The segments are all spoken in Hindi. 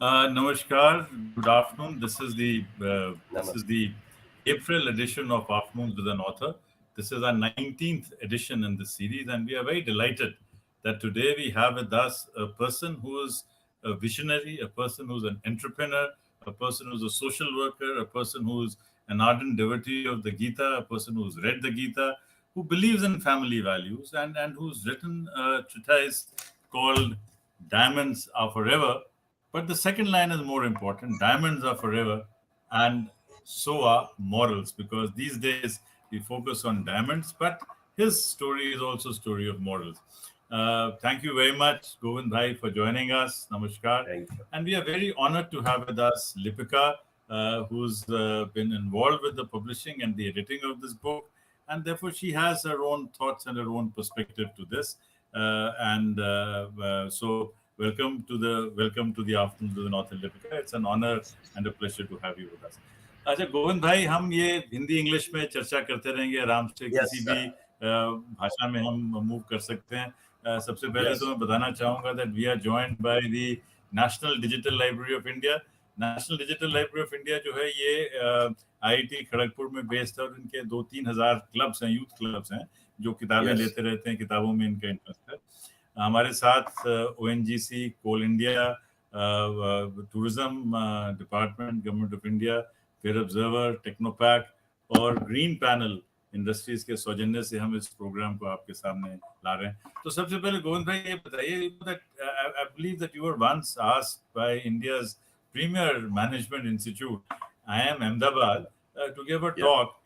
Namaskar. Good afternoon. This is Namaste. the April edition of Afternoons with an Author. This is our 19th edition in this series, and we are very delighted that today we have with us a person who is a visionary, a person who's an entrepreneur, a person who's a social worker, a person who's an ardent devotee of the Gita, a person who's read the Gita, who believes in family values, and who's written a treatise called Diamonds Are Forever. But the second line is more important. Diamonds are forever, and so are morals, because these days we focus on diamonds, but his story is also a story of morals. Thank you very much, Govind Bhai, for joining us. Namaskar. Thank you. And we are very honored to have with us Lipika, who's been involved with the publishing and the editing of this book. And therefore, she has her own thoughts and her own perspective to this. So welcome to the afternoon to the North Lipika. It's an honor and a pleasure to have you with us. अच्छा गोविंद भाई, हम ये हिंदी इंग्लिश में चर्चा करते रहेंगे आराम से, किसी भी भाषा में हम मूव कर सकते हैं. सबसे पहले तो मैं बताना चाहूंगा that we are joined by the National Digital Library of India. National digital library of India जो है ये IIT खड़गपुर में बेस्ड है और इनके 2-3 हजार क्लब्स हैं, यूथ क्लब्स हैं जो किताबें लेते रहते हैं, किताबों में इनका इंटरेस्ट है. हमारे साथ ONGC, Coal India, tourism department, government of India, Fair Observer, Technopak और ग्रीन पैनल इंडस्ट्रीज के सौजन्य से हम इस प्रोग्राम को आपके सामने ला रहे हैं. तो सबसे पहले गोविंद भाई ये बताइए, I believe that you were once asked by India's premier management institute, IIM Ahmedabad, to give a talk.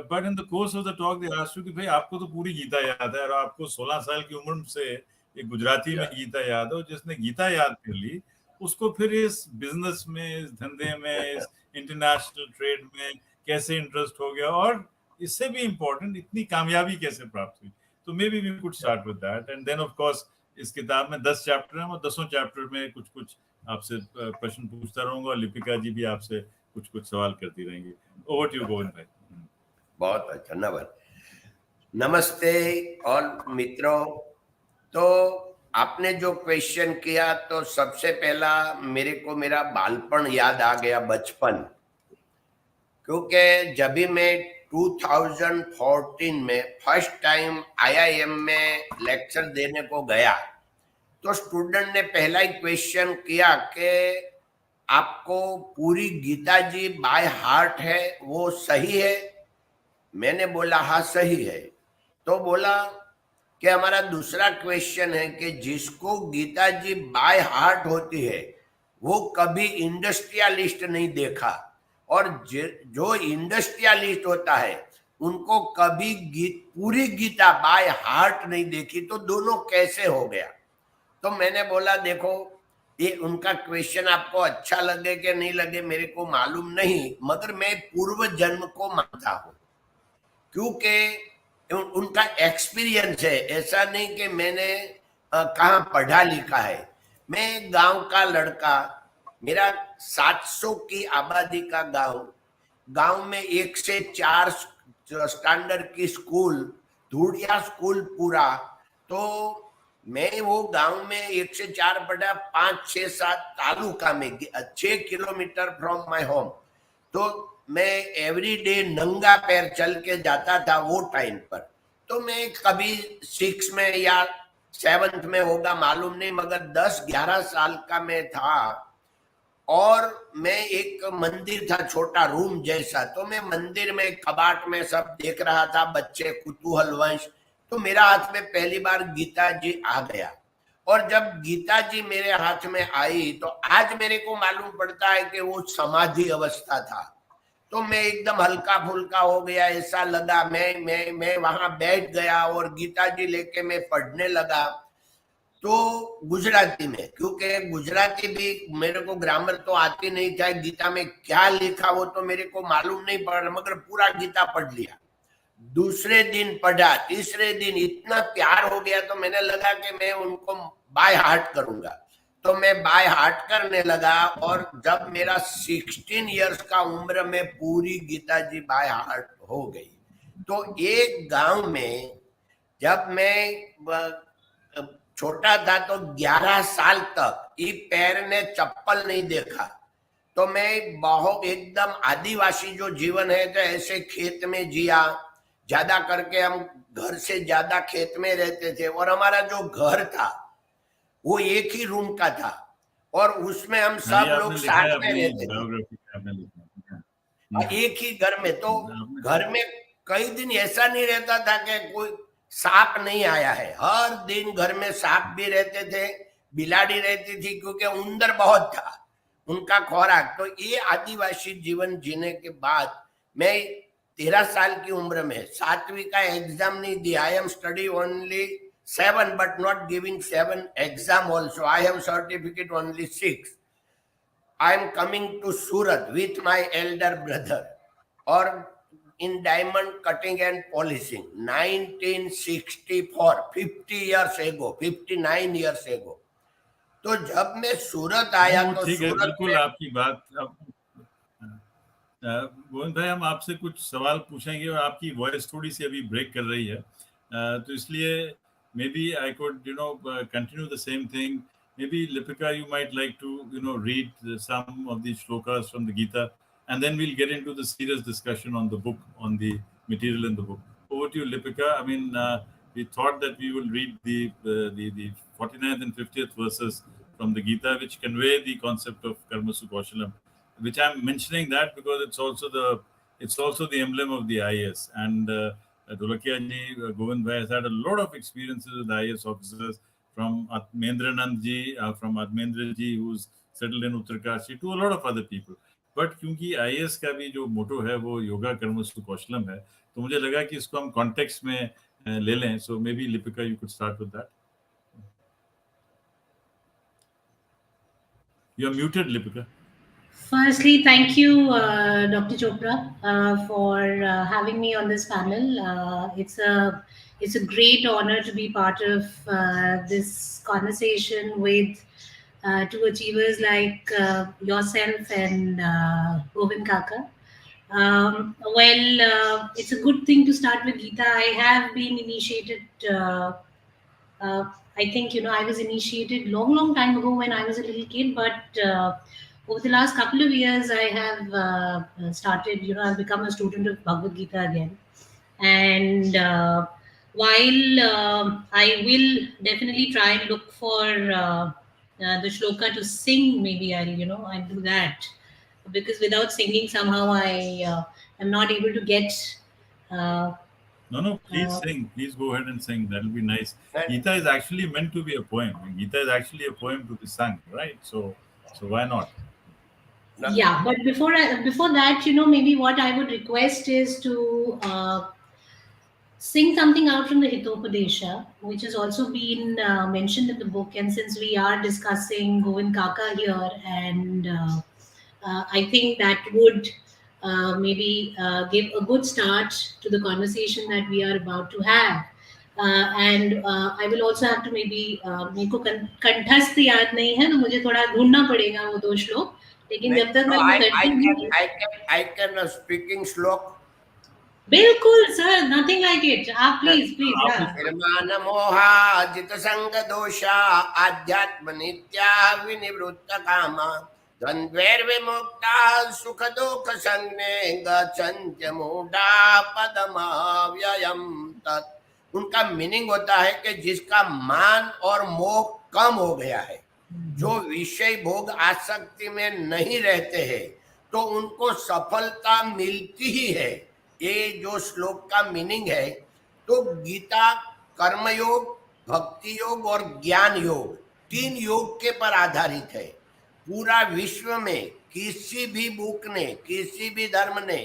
But in the course of the talk, they asked you कि भाई आपको तो पूरी गीता याद है और आपको 16 साल की उम्र से एक गुजराती में गीता याद है, और जिसने गीता याद कर ली उसको फिर इस बिजनेस में, इस धंधे में, इस इंटरनेशनल ट्रेड में कैसे इंटरेस्ट हो गया, और इससे भी इम्पोर्टेंट इतनी कामयाबी कैसे प्राप्त हुई. तो maybe we could start with that, and then of course इस किताब में 10 चैप्टर हैं और 10 चैप्टर में कुछ कुछ आपसे प्रश्न पूछता रहूंगा और लिपिका जी भी आपसे कुछ कुछ सवाल करती रहेंगी. ओवर टू यू गोविंद भाई. बहुत अच्छा, नमस्ते और मित्रों. तो आपने जो क्वेश्चन किया तो सबसे पहला मेरे को मेरा बालपन याद आ गया, बचपन. क्योंकि जब भी मैं 2014 में फर्स्ट टाइम IIM में लेक्चर देने को गया तो स्टूडेंट ने पहला ही क्वेश्चन किया कि आपको पूरी गीता जी बाय हार्ट है, वो सही है? मैंने बोला हाँ सही है. तो बोला कि हमारा दूसरा क्वेश्चन है कि जिसको गीता जी बाय हार्ट होती है वो कभी इंडस्ट्रियलिस्ट नहीं देखा, और जो इंडस्ट्रियलिस्ट होता है उनको कभी पूरी गीता बाय हार्ट नहीं देखी. तो दोनों कैसे हो गया? तो मैंने बोला देखो, ये उनका क्वेश्चन आपको अच्छा लगे कि नहीं लगे मेरे को मालूम नहीं, मगर मैं पूर्व जन्म को मानता हूं क्योंकि उनका एक्सपीरियंस है. ऐसा नहीं कि मैंने कहाँ पढ़ा लिखा है. मैं गांव का लड़का, मेरा 700 की आबादी का गांव में 1 से 4 स्टैंडर्ड की स्कूल, धूड़िया स्कूल पूरा. तो मैं वो गांव में 1 से 4 पढ़ा, 5, 6, 7 तालुका में, 6 किलोमीटर फ्रॉम माय होम. तो मैं एवरी डे नंगा पैर चल के जाता था वो टाइम पर. तो मैं कभी 6 में या 7th में होगा मालूम नहीं, मगर 10-11 साल का मैं था. और मैं एक मंदिर था, छोटा रूम जैसा, तो मैं मंदिर में कबाट में सब देख रहा था, बच्चे कुतूहलवश. तो मेरा हाथ में पहली बार गीता जी आ गया, और जब गीता जी मेरे हाथ में आई तो आज मेरे को मालूम पड़ता है कि वो समाधि अवस्था था. तो मैं एकदम हल्का फुल्का हो गया, ऐसा लगा. मैं वहां बैठ गया और गीता जी लेके मैं पढ़ने लगा. तो गुजराती में, क्योंकि गुजराती भी मेरे को ग्रामर तो आती नहीं था, गीता में क्या लिखा वो तो मेरे को मालूम नहीं पड़ रहा, मगर पूरा गीता पढ़ लिया. दूसरे दिन पढ़ा, तीसरे दिन इतना प्यार हो गया तो मैंने लगा कि मैं उनको बाय हार्ट करूंगा. तो मैं बाय हार्ट करने लगा, और जब मेरा 16 इयर्स का उम्र में पूरी गीता जी बाय हार्ट हो गई. तो एक गांव में जब मैं छोटा था तो 11 साल तक ये पैर ने चप्पल नहीं देखा। तो मैं बहुत एकदम आदिवासी जो जीवन है तो ऐसे खेत में जिया, ज्यादा करके हम घर से ज्यादा खेत में रहते थे, और हमारा जो घर था वो एक ही रूम का था, और उसमें हम सब लोग आपने लिखा साथ है में अपनी रहते थे। बायोग्राफी में, आपने लिखा है। एक ही घर में, तो आपने घर में कई दिन ऐसा नहीं रहता था कि कोई सांप नहीं आया है। हर दिन घर में सांप भी रहते थे, बिलाड़ी रहती थी, क्योंकि उंदर बहुत था उनका खोराक। तो ये आदिवासी जीवन जीने के बाद मैं 13 साल की उम्र में 7वीं का एग्जाम नहीं दिया। I am study only 7 but not giving 7 exam also. I have certificate only 6। I am coming to Surat with my elder brother, or in diamond cutting and polishing, 1964, 50 years ago, 59 years ago. तो जब मैं सूरत नहीं, आया वो तो ठीक है, सूरत बिल्कुल में आपकी बात। अब गोविंद भाई, हम आपसे कुछ सवाल पूछेंगे और आपकी वॉइस थोड़ी सी अभी ब्रेक कर रही है, तो इसलिए maybe I could continue the same thing. Maybe Lipika, you might like to read some of the shlokas from the Gita, and then we'll get into the serious discussion on the book, on the material in the book. Over to you, Lipika. I mean, we thought that we will read the 49th and 50th verses from the Gita, which convey the concept of karma sukoshalam, which I'm mentioning that because it's also the emblem of the IAS. And Dholakia ji, Govind Bhai has had a lot of experiences with IAS officers, from Mendranand ji, from Admendra ji, who's settled in Uttarkashi, to a lot of other people. But क्योंकि आईएएस का भी जो मोटो है वो योगा कर्मसु कौशलम है, तो मुझे लगा कि इसको हम कॉन्टेक्स्ट में ले लें. So maybe Lipika, you could start with that. You are muted, Lipika. Firstly, thank you, Dr. Chopra, for having me on this panel. It's a great honor to be part of this conversation with two achievers like yourself and Govind Kaka. It's a good thing to start with Gita. I have been initiated. I think I was initiated long time ago when I was a little kid, but over the last couple of years I have started. I've become a student of Bhagavad Gita again, and while I will definitely try and look for the shloka to sing, maybe I'll do that, because without singing somehow I am not able to get. No, please sing. Please go ahead and sing. That'll be nice. Gita is actually meant to be a poem. Gita is actually a poem to be sung, right? So why not? Yeah, but before that, maybe what I would request is to sing something out from the Hitopadesha, which has also been mentioned in the book. And since we are discussing Govind Kaka here, and I think that would maybe give a good start to the conversation that we are about to have. And I will also have to maybe मेरे को कंठस्थ याद नहीं है, तो मुझे थोड़ा ढूंढना पड़ेगा वो दो श्लोक. लेकिन जब तक मैं वो करती हूँ, I can speaking श्लोक. बिल्कुल सर, नथिंग लाइक इट. आप प्लीज निर्माण मोहा जित संग दोषा आध्यात्म नित्या विनिवृत्त कामा द्वंद्वैर्विमुक्ता सुख दुख संगे गच्छन्त्य मूढ़ा पदमाव्ययम् तत्. उनका मीनिंग होता है कि जिसका मान और मोह कम हो गया है, जो विषय भोग आसक्ति में नहीं रहते हैं, तो उनको सफलता मिलती ही है. ये जो श्लोक का मीनिंग है. तो गीता कर्मयोग, भक्ति योग और ज्ञान योग, 3 योग के पर आधारित है. पूरा विश्व में किसी भी बुक ने, किसी भी धर्म ने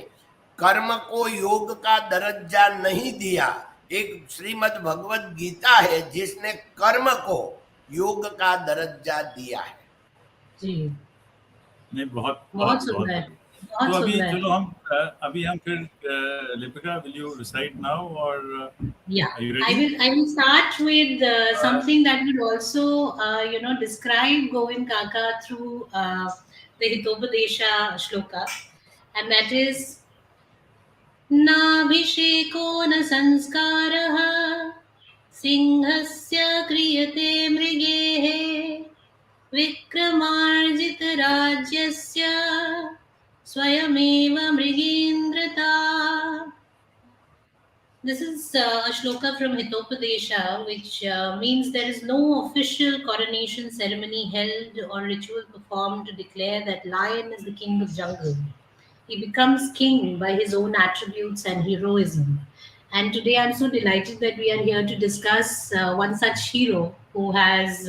कर्म को योग का दर्जा नहीं दिया. एक श्रीमद् भगवद गीता है जिसने कर्म को योग का दर्जा दिया है. जी, नहीं, बहुत सुंदर. तो अभी चलो हम फिर Lipika, will you recite now or yeah, are you ready? I will start with something that will also describe Govind Kaka through the Hitopadesha shloka, and that is नाभिषेको न संस्कारः सिंहस्य क्रियते मृगेः विक्रमार्जितराज्यस्य स्वयमेव मृगेन्द्रता. This is a shloka from Hitopadesha, which means there is no official coronation ceremony held or ritual performed to declare that lion is the king of jungle. He becomes king by his own attributes and heroism. And today I'm so delighted that we are here to discuss one such hero who's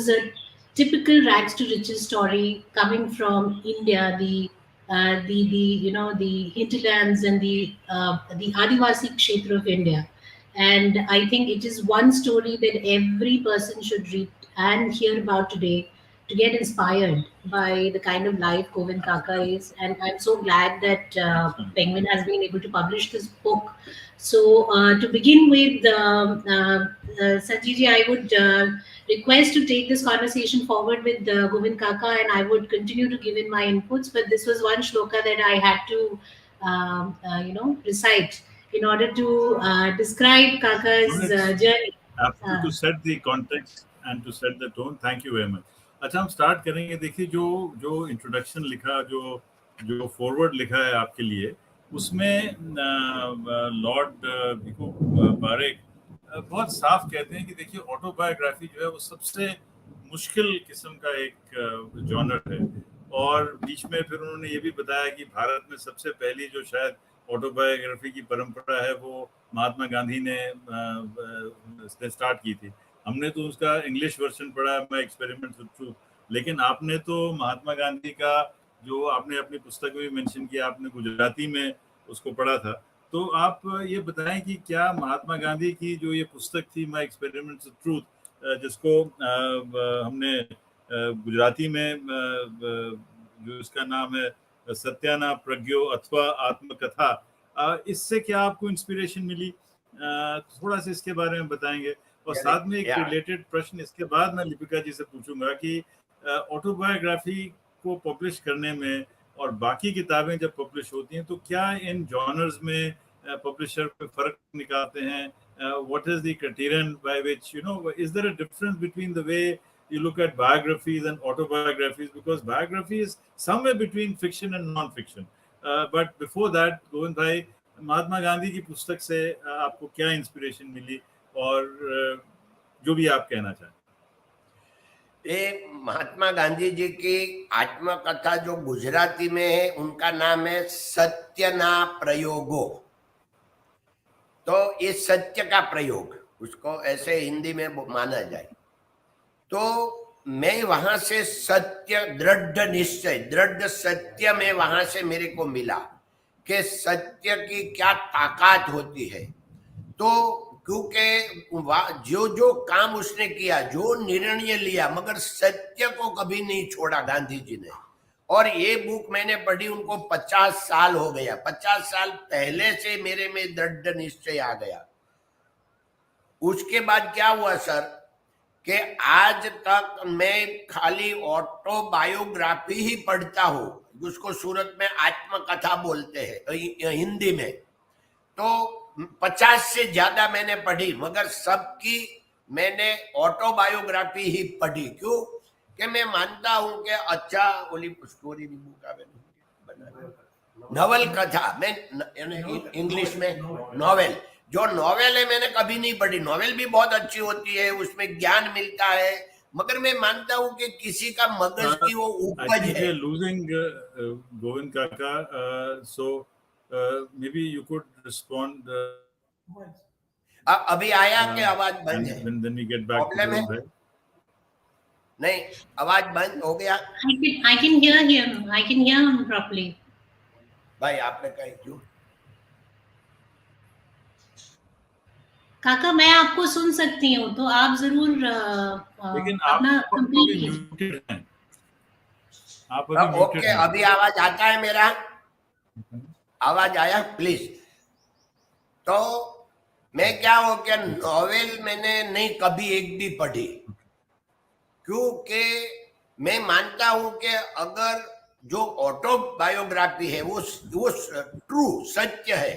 a typical rags to riches story coming from India, the hinterlands and the Adivasi Kshetra of India. And I think it is one story that every person should read and hear about today to get inspired by the kind of life Govind Kaka is. And I'm so glad that Penguin has been able to publish this book. So to begin with, Sanjeev, I would request to take this conversation forward with Govind Kaka, and I would continue to give in my inputs. But this was one shloka that I had to, recite in order to describe Kaka's journey. Absolutely, to set the context and to set the tone. Thank you very much. अच्छा, हम स्टार्ट करेंगे. देखिए, जो इंट्रोडक्शन लिखा, जो फॉरवर्ड लिखा है आपके लिए, उसमें लॉर्ड भिकू पारेख बहुत साफ कहते हैं कि देखिए, ऑटोबायोग्राफी जो है वो सबसे मुश्किल किस्म का एक जॉनर है. और बीच में फिर उन्होंने ये भी बताया कि भारत में सबसे पहली जो शायद ऑटोबायोग्राफी की परंपरा है वो महात्मा गांधी ने स्टार्ट की थी. हमने तो उसका इंग्लिश वर्जन पढ़ा, मैं एक्सपेरिमेंट विद ट्रूथ, लेकिन आपने तो महात्मा गांधी का, जो आपने अपनी पुस्तक में भी मेंशन किया, आपने गुजराती में उसको पढ़ा था. तो आप ये बताएं कि क्या महात्मा गांधी की जो ये पुस्तक थी, माय एक्सपेरिमेंट्स विद ट्रूथ, जिसको हमने गुजराती में जो इसका नाम है सत्याना प्रज्ञो अथवा आत्मकथा, इससे क्या आपको इंस्पिरेशन मिली? थोड़ा सा इसके बारे में बताएंगे. और साथ में एक रिलेटेड प्रश्न इसके बाद मैं लिपिका जी से पूछूंगा कि ऑटोबायोग्राफी को पब्लिश करने में और बाकी किताबें जब पब्लिश होती हैं तो क्या इन जॉनर्स में पब्लिशर पे फर्क निकालते हैं? What is the criterion by which, is there a difference between the way you look at biographies and autobiographies, because biography is somewhere between fiction and non-fiction. But before that, Govind bhai, Mahatma Gandhi की पुस्तक से आपको क्या इंस्पिरेशन मिली और जो भी आप कहना चाहें? ये महात्मा गांधी जी की आत्मकथा जो गुजराती में है, उनका नाम है सत्यना प्रयोगो. तो ये सत्य का प्रयोग, उसको ऐसे हिंदी में माना जाए. तो मैं वहां से सत्य, दृढ़ निश्चय, दृढ़ सत्य में वहां से मेरे को मिला कि सत्य की क्या ताकत होती है. तो क्योंकि जो काम उसने किया, जो निर्णय लिया, मगर सत्य को कभी नहीं छोड़ा गांधी जी ने. और ये बुक मैंने पढ़ी, उनको 50 साल हो गया. 50 साल पहले से मेरे में दृढ़ निश्चय आ गया. उसके बाद क्या हुआ सर कि आज तक मैं खाली ऑटोबायोग्राफी ही पढ़ता हूँ, उसको सूरत में आत्मकथा बोलते हैं हिंदी में. तो 50 से ज्यादा मैंने पढ़ी, मगर सबकी मैंने ऑटोबायोग्राफी ही पढ़ी. क्यों कि मैं मानता हूँ कि अच्छा ओली स्टोरी नॉवल कथा, मैं इंग्लिश में नॉवेल, जो नॉवेल है मैंने कभी नहीं पढ़ी. नॉवेल भी बहुत अच्छी होती है, उसमें ज्ञान मिलता है, मगर मैं मानता हूँ कि किसी का मगज की वो उपज है. Losing Govind Kaka, so maybe you could respond. अभी आया कि आवाज बंद है? Then we get back problem है? नहीं, आवाज बंद हो गया. I can hear him. I can hear him properly. भाई आपने कही क्यों? काका, मैं आपको सुन सकती हूँ, तो आप जरूर लेकिन अपना कंप्लीट कीजिए. ओके, अभी आवाज आता है मेरा? आवाज आया प्लीज? तो मैं क्या हो गया, नॉवेल मैंने नहीं कभी एक भी पढ़ी, क्योंकि मैं मानता हूं कि अगर जो ऑटोबायोग्राफी है वो ट्रू सत्य है,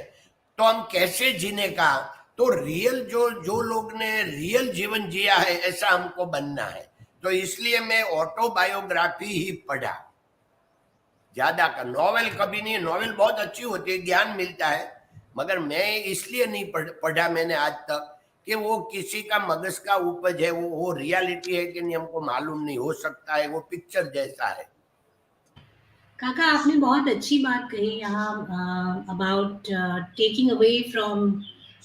तो हम कैसे जीने का तो रियल जो लोग ने रियल जीवन जिया है ऐसा हमको बनना है। तो इसलिए मैं ऑटोबायोग्राफी ही पढ़ा ज्यादा का, नॉवेल कभी नहीं। नॉवेल बहुत अच्छी होती है, ज्ञान मिलता है, मगर मैं इसलिए नहीं पढ़ा मैंने आज तक कि वो किसी का मगज का उपज है, वो रियलिटी है कि नहीं हमको मालूम नहीं, हो सकता है वो पिक्चर जैसा है। काका आपने बहुत अच्छी बात कही यहाँ about taking away from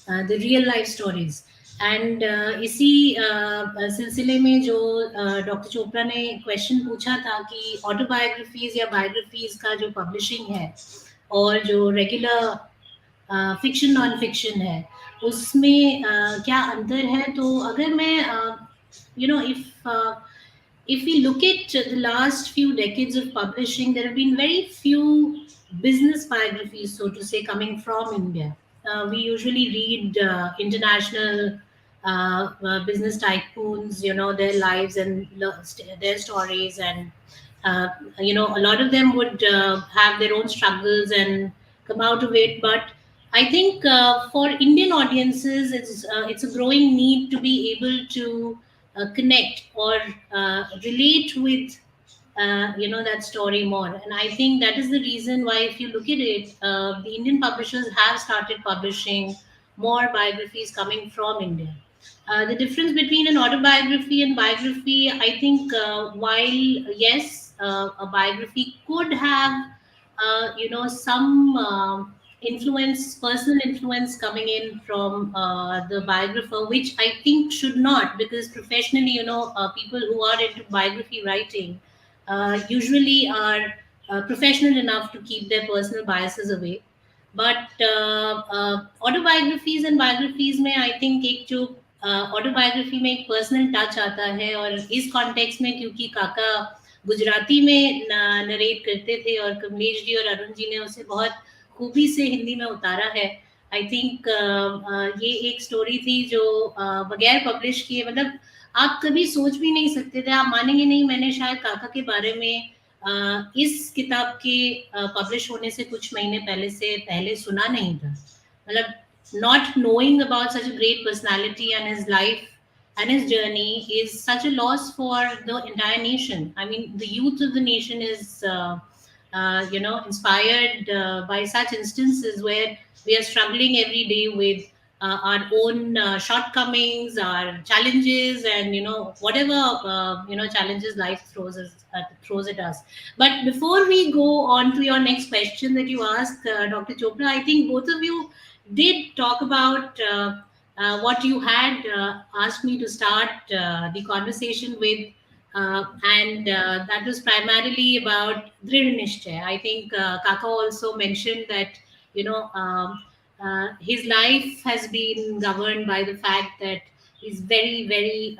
the real life stories. And इसी सिलसिले में जो डॉक्टर चोपड़ा ने क्वेश्चन पूछा था कि ऑटोबायोग्राफीज या बायोग्राफीज का जो पब्लिशिंग है और जो रेगुलर फिक्शन नॉन फिक्शन है उसमें क्या अंतर है, तो अगर मैं if we look at the last few decades of publishing, there have been very few business biographies, so to say, coming from India. We usually read international business tycoons, their lives and their stories, and a lot of them would have their own struggles and come out of it. But I think for Indian audiences, it's a growing need to be able to connect or relate with that story more. And I think that is the reason why, if you look at it, the Indian publishers have started publishing more biographies coming from India. The difference between an autobiography and biography, I think, while yes, a biography could have some influence, personal influence coming in from the biographer, which I think should not, because professionally, people who are into biography writing usually are professional enough to keep their personal biases away. But autobiographies and biographies में I think एक जो ऑटोबायोग्राफी में एक पर्सनल टच आता है, और इस कॉन्टेक्स्ट में क्योंकि काका गुजराती में नरेट करते थे और कमलेश जी और अरुण जी ने उसे बहुत खूबी से हिंदी में उतारा है। आई थिंक ये एक स्टोरी थी जो बगैर पब्लिश किए, मतलब आप कभी सोच भी नहीं सकते थे, आप मानेंगे नहीं, मैंने शायद काका के बारे में इस किताब के पब्लिश होने से कुछ महीने पहले सुना नहीं था। मतलब not knowing about such a great personality and his life and his journey is such a loss for the entire nation. I mean, the youth of the nation is inspired by such instances where we are struggling every day with our own shortcomings, our challenges, and whatever challenges life throws at us. But before we go on to your next question that you asked, Dr. Chopra, I think both of you did talk about what you had asked me to start the conversation with, and that was primarily about Drid Nishchay. I think Kaka also mentioned that his life has been governed by the fact that he's very very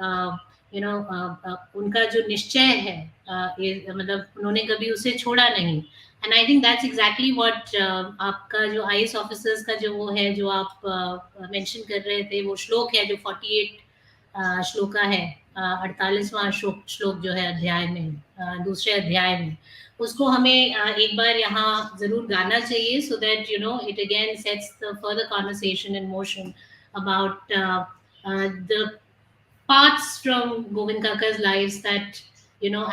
उनका जो निश्चय है मतलब उन्होंने कभी उसे छोड़ा नहीं। And I think that's exactly what आपका जो आईएएस ऑफिसर्स का जो वो है जो आप मेंशन कर रहे थे, वो श्लोक है जो 48 श्लोका है, 48वां श्लोक जो है अध्याय में, दूसरे अध्याय में, उसको हमें एक बार यहाँ जरूर गाना चाहिए, so that it again sets the further conversation in motion about the parts from Govind Kaka's lives that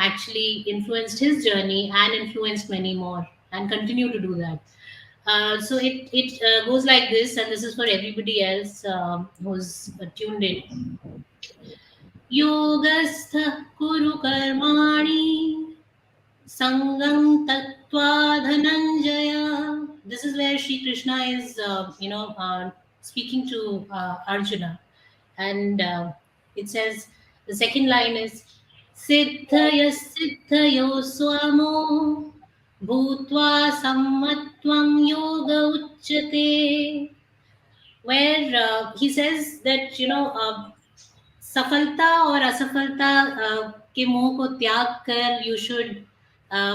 actually influenced his journey and influenced many more and continue to do that. So it goes like this, and this is for everybody else who's tuned in. Yogastha kuru karmani sangam tattva dhananjaya. This is where Shri Krishna is speaking to Arjuna, and it says, the second line is Siddhaya Siddhayo Swamo Bhutva Sammatvam Yoga Uchyate, where he says that सफलता और असफलता के मोह को त्याग कर you should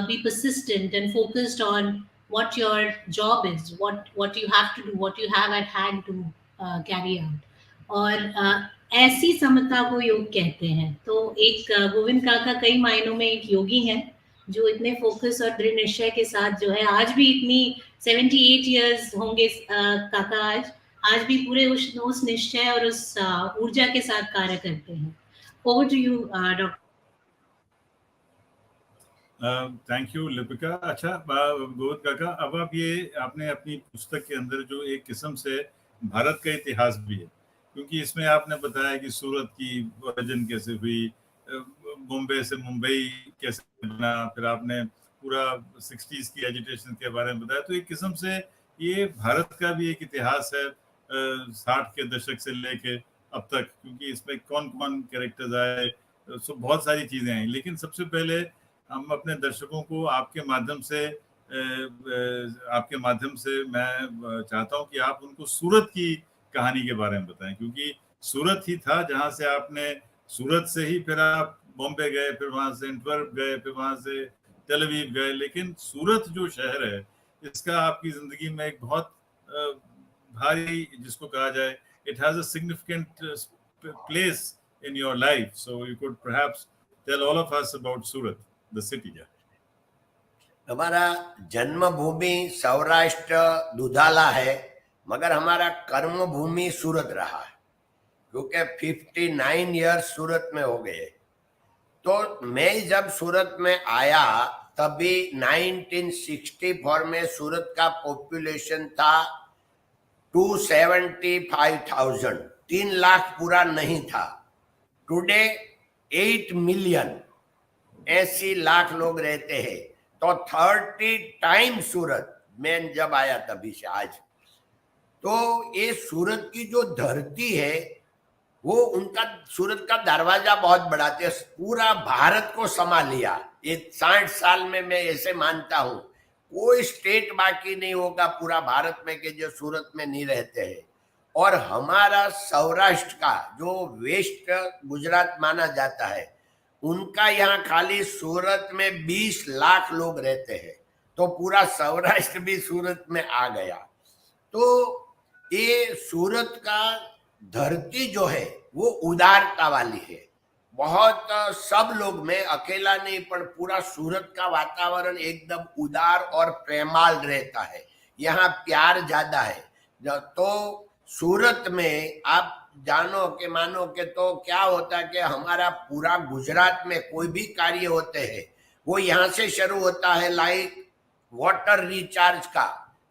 be persistent and focused on what your job is, what you have to do, what you have at hand to carry out. और ऐसी समता को योग कहते हैं। तो एक गोविंद काका कई मायनों में एक योगी हैं जो इतने फोकस और दृढ़ निश्चय के साथ जो है आज भी इतनी 78 इयर्स होंगे काका आज, आज भी पूरे उस निश्चय और उस ऊर्जा के साथ कार्य करते हैं। Over to you doctor. Thank you Lipika. अच्छा गोविंद काका, अब आप ये आपने अपनी पुस्तक के अंदर जो एक किस्म से भारत का इतिहास भी है, क्योंकि इसमें आपने बताया कि सूरत की ओरिजिन कैसे हुई, बॉम्बे से मुंबई कैसे बना, फिर आपने पूरा 60s की एजिटेशन के बारे में बताया। तो एक किस्म से ये भारत का भी एक इतिहास है 60 के दशक से लेके अब तक, क्योंकि इसमें कौन कौन कैरेक्टर्स आए, सो बहुत सारी चीजें आई। लेकिन सबसे पहले हम अपने दर्शकों को आपके माध्यम से मैं चाहता हूं कि आप उनको सूरत की कहानी के बारे में बताएं, क्योंकि सूरत ही था जहां से आपने, सूरत से ही फिर आप बॉम्बे गए, फिर वहां से एंटवर्प गए, फिर वहां से टेल अवीव गए। लेकिन सूरत जो शहर है, इसका आपकी जिंदगी में एक बहुत भारी, जिसको कहा जाए, it has a significant place in your life, so you could perhaps tell all of us about Surat, the city. हमारा जन्मभूमि सौराष्ट्र दुधाला है, मगर हमारा कर्म भूमि सूरत रहा है, क्योंकि 59 ईयर्स सूरत में हो गए। तो मैं जब सूरत में आया तभी 1964 में सूरत का पॉपुलेशन था 275,000, 3 लाख पूरा नहीं था। टुडे 8 मिलियन, 80 लाख लोग रहते हैं। तो 30 टाइम सूरत में जब आया तभी से आज। तो ये सूरत की जो धरती है, वो उनका सूरत का दरवाजा बहुत बड़ा थे, पूरा भारत को समा लिया। ये 60 साल में मैं ऐसे मानता हूं, कोई स्टेट बाकी नहीं होगा पूरा भारत में कि जो सूरत में नहीं रहते हैं। और हमारा सौराष्ट्र का जो वेस्ट गुजरात माना जाता है, उनका यहाँ खाली सूरत में 20 लाख लोग रहते हैं, तो पूरा सौराष्ट्र भी सूरत में आ गया। तो ये सूरत का धरती जो है वो उदारता वाली है, बहुत सब लोग, मैं अकेला नहीं पर पूरा सूरत का वातावरण एकदम उदार और प्रेमाल रहता है। यहाँ प्यार ज्यादा है। तो सूरत में आप जानो के मानो के, तो क्या होता है कि हमारा पूरा गुजरात में कोई भी कार्य होते हैं वो यहाँ से शुरू होता है, लाइक वाटर रिचार्ज का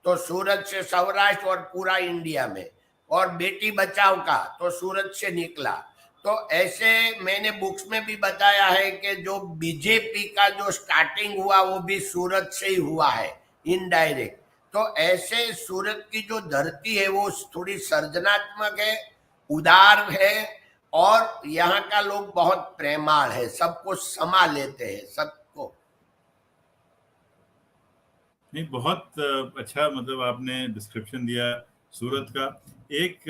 तो सूरत से सौराष्ट्र और पूरा इंडिया में, और बेटी बचाओ का तो सूरत से निकला। तो ऐसे मैंने बुक्स में भी बताया है कि जो बीजेपी का जो स्टार्टिंग हुआ वो भी सूरत से ही हुआ है इनडायरेक्ट। तो ऐसे सूरत की जो धरती है वो थोड़ी सर्जनात्मक है, उदार है, और यहाँ का लोग बहुत प्रेमाल है, सबको समा लेते हैं सबको। नहीं, बहुत अच्छा, मतलब आपने डिस्क्रिप्शन दिया सूरत का। एक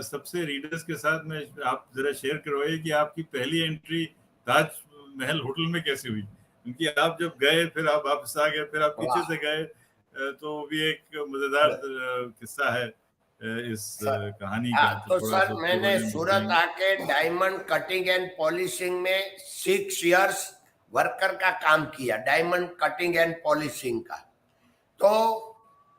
सबसे रीडर्स के साथ में आप जरा शेयर करवाइए कि आपकी पहली एंट्री ताजमहल होटल में कैसे हुई, क्योंकि आप जब गए फिर आप वापस आ गए, फिर आप पीछे से गए, तो भी एक मजेदार किस्सा है इस कहानी का। तो सर मैंने सूरत आके डायमंड कटिंग एंड पॉलिशिंग में 6 इयर्स वर्कर का काम किया, डायमंड कटिंग एंड पॉलिशिंग का। तो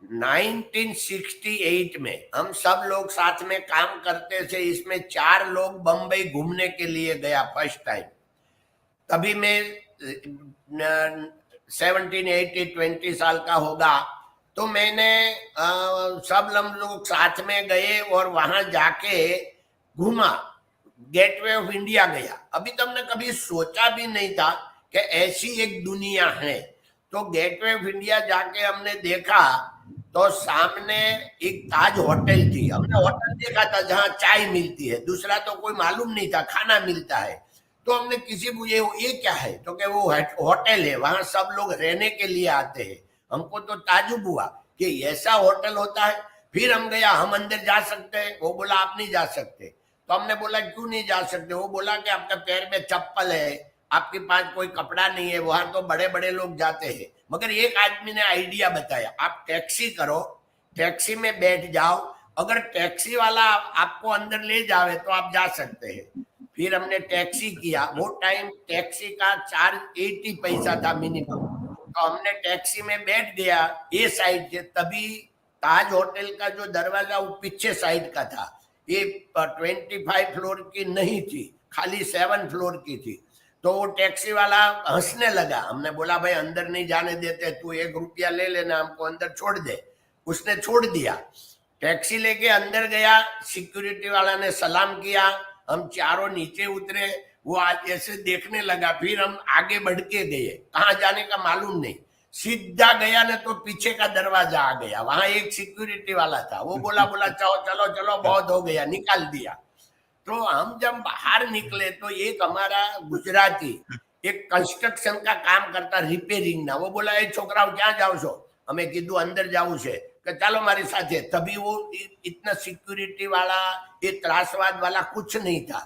1968 में हम सब लोग साथ में काम करते थे। इसमें 4 लोग बम्बई घूमने के लिए गया फर्स्ट टाइम। तभी मैं 17, 18, 20 साल का होगा। तो मैंने सब हम लोग साथ में गए और वहां जाके घूमा, गेटवे ऑफ इंडिया गया। अभी तो हमने कभी सोचा भी नहीं था कि ऐसी एक दुनिया है। तो गेटवे ऑफ इंडिया जाके हमने देखा तो सामने एक ताज होटल थी। हमने होटल देखा था जहाँ चाय मिलती है, दूसरा तो कोई मालूम नहीं था, खाना मिलता है। तो हमने किसी पूछे ये क्या है, तो क्या वो होटल है, वहां सब लोग रहने के लिए आते हैं। हमको तो ताजुब हुआ कि ऐसा होटल होता है। फिर हम गया, हम अंदर जा सकते हैं? वो बोला आप नहीं जा सकते। तो हमने बोला क्यों नहीं जा सकते? वो बोला कि आपका पैर में चप्पल है, आपके पास कोई कपड़ा नहीं है, वहां तो बड़े बड़े लोग जाते हैं। मगर एक आदमी ने आइडिया बताया, आप टैक्सी करो, टैक्सी में बैठ जाओ, अगर टैक्सी वाला आपको अंदर ले जावे तो आप जा सकते हैं। फिर हमने टैक्सी किया। वो टाइम टैक्सी का चार्ज 80 पैसा था मिनिमम। तो हमने टैक्सी में बैठ गया ए साइड से, तभी ताज होटल का जो दरवाजा वो पीछे साइड का था, ये 25 फ्लोर की नहीं थी, खाली 7 फ्लोर की थी। तो वो टैक्सी वाला हंसने लगा। हमने बोला भाई अंदर नहीं जाने देते, तू 1 रुपया ले लेना, हमको अंदर छोड़ दे। उसने छोड़ दिया, टैक्सी लेके अंदर गया, सिक्योरिटी वाला ने सलाम किया, हम चारों नीचे उतरे, वो आज ऐसे देखने लगा। फिर हम आगे बढ़ के गए, कहाँ जाने का मालूम नहीं, सीधा गया ना तो पीछे का दरवाजा आ गया, वहां एक सिक्योरिटी वाला था, वो बोला चलो चलो चलो बहुत हो गया, निकाल दिया। तो हम जब बाहर निकले तो एक हमारा गुजराती एक कंस्ट्रक्शन का काम करता, रिपेयरिंग ना, वो बोला ए छोकराओ क्या जाओ छो? हमें कीधु अंदर जाऊ छे, कि चालो मारी साथे। तभी वो इतना सिक्योरिटी वाला, ये त्रासवाद वाला कुछ नहीं था,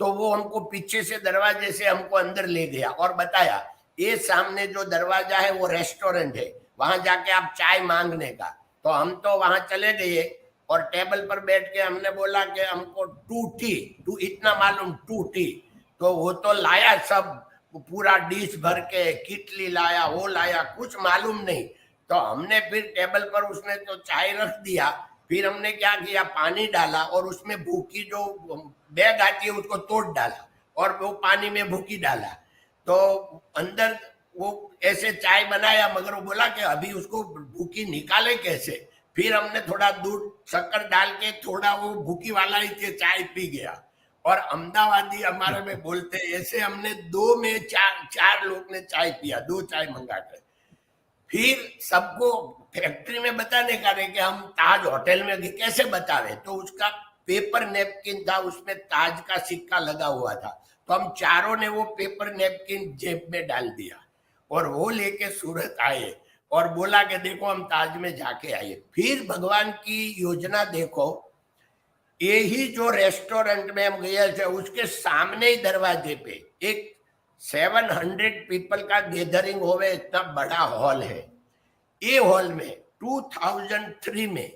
तो वो हमको पीछे से दरवाजे से हमको अंदर ले गया और बताया ये सामने जो दरवाजा है वो रेस्टोरेंट है, वहां जाके आप चाय मांगने का। तो हम तो वहां चले गए और टेबल पर बैठ के हमने बोला कि हमको 2 टी, तू इतना मालूम 2 टी, तो वो तो लाया सब पूरा डिश भर के, किटली लाया, वो लाया, कुछ मालूम नहीं। तो हमने फिर टेबल पर उसने तो चाय रख दिया, फिर हमने क्या किया, पानी डाला और उसमें भूकी जो बैग आती है उसको तोड़ डाला और वो पानी में भूकी डाला। तो अंदर वो ऐसे चाय बनाया, मगर वो बोला कि अभी उसको भूकी निकाले कैसे। फिर हमने थोड़ा दूध शक्कर डाल के थोड़ा वो भूकी वाला ही के चाय पी गया। और अहमदाबादी हमारे में बोलते ऐसे, हमने 2 में 4 लोग ने चाय पिया, 2 चाय मंगा कर। फिर सबको फैक्ट्री में बताने का रहे कि हम ताज होटल में गए, कैसे बता रहे, तो उसका पेपर नेपकिन था, उसमें ताज का सिक्का लगा हुआ था। तो हम चारों ने वो पेपर नेपकिन जेब में डाल दिया और वो लेके सूरत आए और बोला कि देखो हम ताज में जाके आए। फिर भगवान की योजना देखो, यही जो रेस्टोरेंट में हम गए थे उसके सामने ही दरवाजे पे एक 700 पीपल का गैदरिंग होवे इतना बड़ा हॉल है। ये हॉल में 2003 में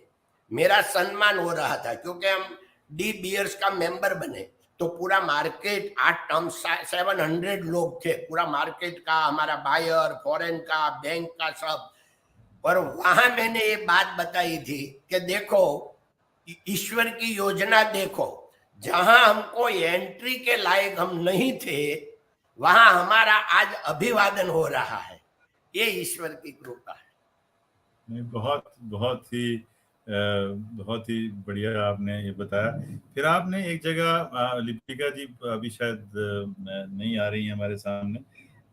मेरा सम्मान हो रहा था, क्योंकि हम डी बियर्स का मेंबर बने। तो पूरा मार्केट 700 लोग थे, पूरा मार्केट का, हमारा बायर, फॉरेन का, बैंक का, सब। और वहां मैंने ये बात बताई थी कि देखो ईश्वर की योजना देखो, जहां हमको एंट्री के लायक हम नहीं थे, वहां हमारा आज अभिवादन हो रहा है। ये ईश्वर की कृपा है। नहीं, बहुत ही बढ़िया आपने ये बताया। फिर आपने एक जगह, लिपिका जी अभी शायद नहीं आ रही है हमारे सामने,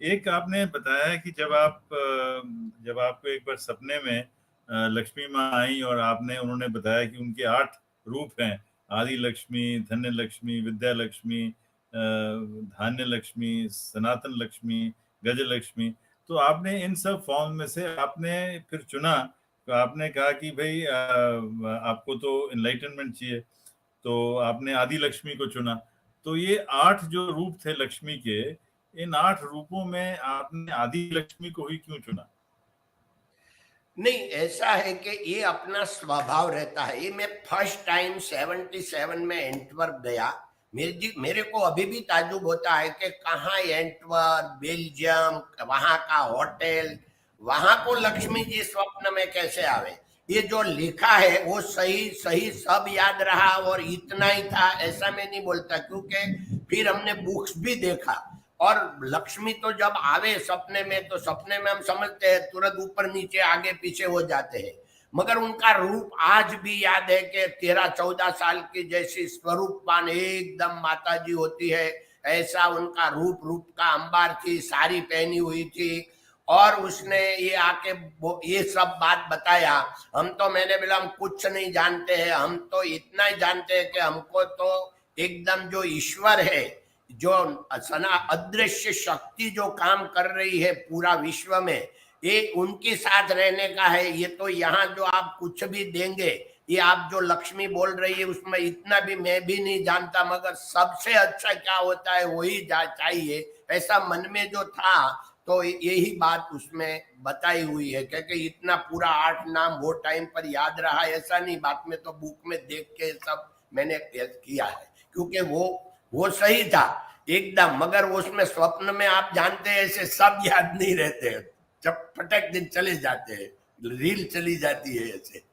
एक आपने बताया कि जब आपको एक बार सपने में लक्ष्मी माँ आई और उन्होंने बताया कि उनके 8 रूप हैं, आदि लक्ष्मी, धन्य लक्ष्मी, विद्या लक्ष्मी, धान्य लक्ष्मी, सनातन लक्ष्मी, गज लक्ष्मी। तो आपने इन सब फॉर्म में से आपने फिर चुना, तो आपने कहा कि भाई आपको तो एनलाइटनमेंट चाहिए, तो आपने आदि लक्ष्मी को चुना। तो ये 8 जो रूप थे लक्ष्मी के, इन 8 रूपों में आपने आदि लक्ष्मी को ही क्यों चुना? नहीं, ऐसा है कि ये अपना स्वभाव रहता है। ये मैं फर्स्ट टाइम 77 में एंटवर्प गया, मेरे को अभी भी ताजुब होता है कि कहाँ एंटवर्प, बेल्जियम, वहां का होटल, वहां को लक्ष्मी जी स्वप्न में कैसे आवे। ये जो लिखा है वो सही सही सब याद रहा और इतना ही था ऐसा मैं नहीं बोलता, क्योंकि फिर हमने बुक्स भी देखा। और लक्ष्मी तो जब आवे सपने में, तो सपने में हम समझते हैं तुरंत ऊपर नीचे आगे पीछे हो जाते हैं, मगर उनका रूप आज भी याद है कि 13-14 साल की जैसी स्वरूपवान एकदम माता जी होती है, ऐसा उनका रूप का अंबार थी, साड़ी पहनी हुई थी। और उसने ये आके ये सब बात बताया। हम तो, मैंने बोला हम कुछ नहीं जानते हैं, हम तो इतना ही जानते हैं कि हमको तो एकदम जो ईश्वर है, जो अदृश्य शक्ति जो काम कर रही है पूरा विश्व में, ये उनके साथ रहने का है। ये तो यहाँ जो आप कुछ भी देंगे, ये आप जो लक्ष्मी बोल रही है उसमें इतना भी मैं भी नहीं जानता, मगर सबसे अच्छा क्या होता है वही चाहिए, ऐसा मन में जो था। तो यही बात उसमें बताई हुई है, क्योंकि इतना पूरा 8 नाम वो टाइम पर याद रहा ऐसा नहीं, बात में तो बुक में देख के सब मैंने किया है, क्योंकि वो सही था एकदम। मगर उसमें स्वप्न में आप जानते हैं ऐसे सब याद नहीं रहते, जब फटक दिन चले जाते हैं, रील चली जाती है ऐसे।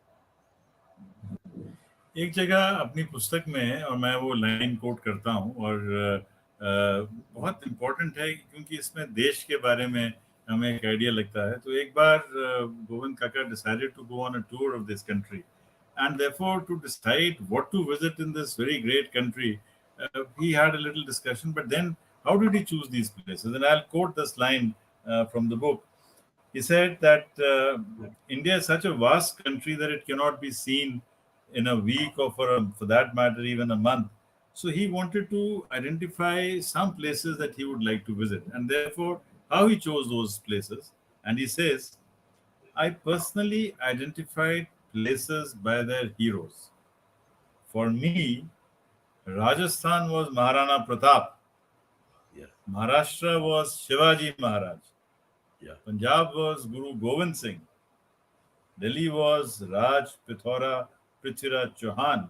एक जगह अपनी पुस्तक में, और मैं वो लाइन कोट करता हूँ, और बहुत इम्पोर्टेंट है क्योंकि इसमें देश के बारे में हमें एक आइडिया लगता है। तो एक बार गोविंद काका decided to go on a tour of this country, and therefore to decide what to visit in this very great country, he had a little discussion. But then how did he choose these places? And I'll quote this line from the book. He said that India is such a vast country that it cannot be seen in a week, or for that matter, even a month. So he wanted to identify some places that he would like to visit, and therefore, how he chose those places. And he says, I personally identified places by their heroes. For me, Rajasthan was Maharana Pratap. Yeah. Maharashtra was Shivaji Maharaj. Yeah. Punjab was Guru Govind Singh. Delhi was Raj Pithora Prithviraj Chauhan.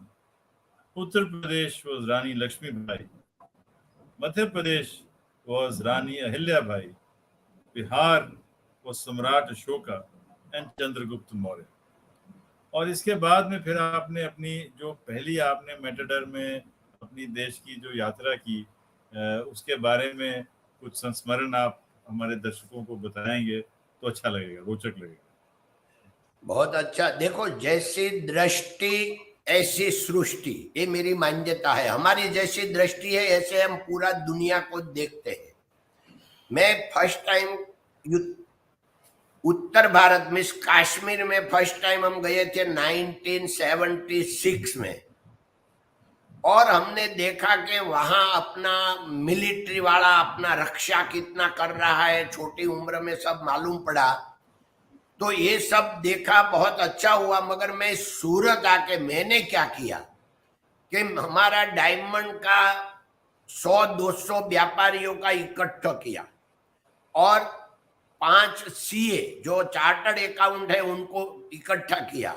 Uttar Pradesh was Rani Lakshmi Bai. Madhya Pradesh was Rani Ahilya Bai. Bihar was Samrat Ashoka and Chandragupta Maurya. और इसके बाद में फिर आपने अपनी जो पहली आपने मेटाडर में अपनी देश की जो यात्रा की, उसके बारे में कुछ संस्मरण आप हमारे दर्शकों को बताएंगे तो अच्छा लगेगा, रोचक लगेगा। बहुत अच्छा। देखो, जैसी दृष्टि ऐसी सृष्टि, ये मेरी मान्यता है। हमारी जैसी दृष्टि है ऐसे हम पूरा दुनिया को देखते हैं। मैं फर्स्ट टाइम उत्तर भारत में, कश्मीर में फर्स्ट टाइम हम गए थे 1976 में, और हमने देखा कि वहां अपना मिलिट्री वाला अपना रक्षा कितना कर रहा है, छोटी उम्र में सब मालूम पड़ा। तो ये सब देखा, बहुत अच्छा हुआ। मगर मैं सूरत आके मैंने क्या किया कि हमारा डायमंड का 100-200 व्यापारियों का इकट्ठा किया, और 5 सीए जो चार्टर्ड अकाउंट है उनको इकट्ठा किया,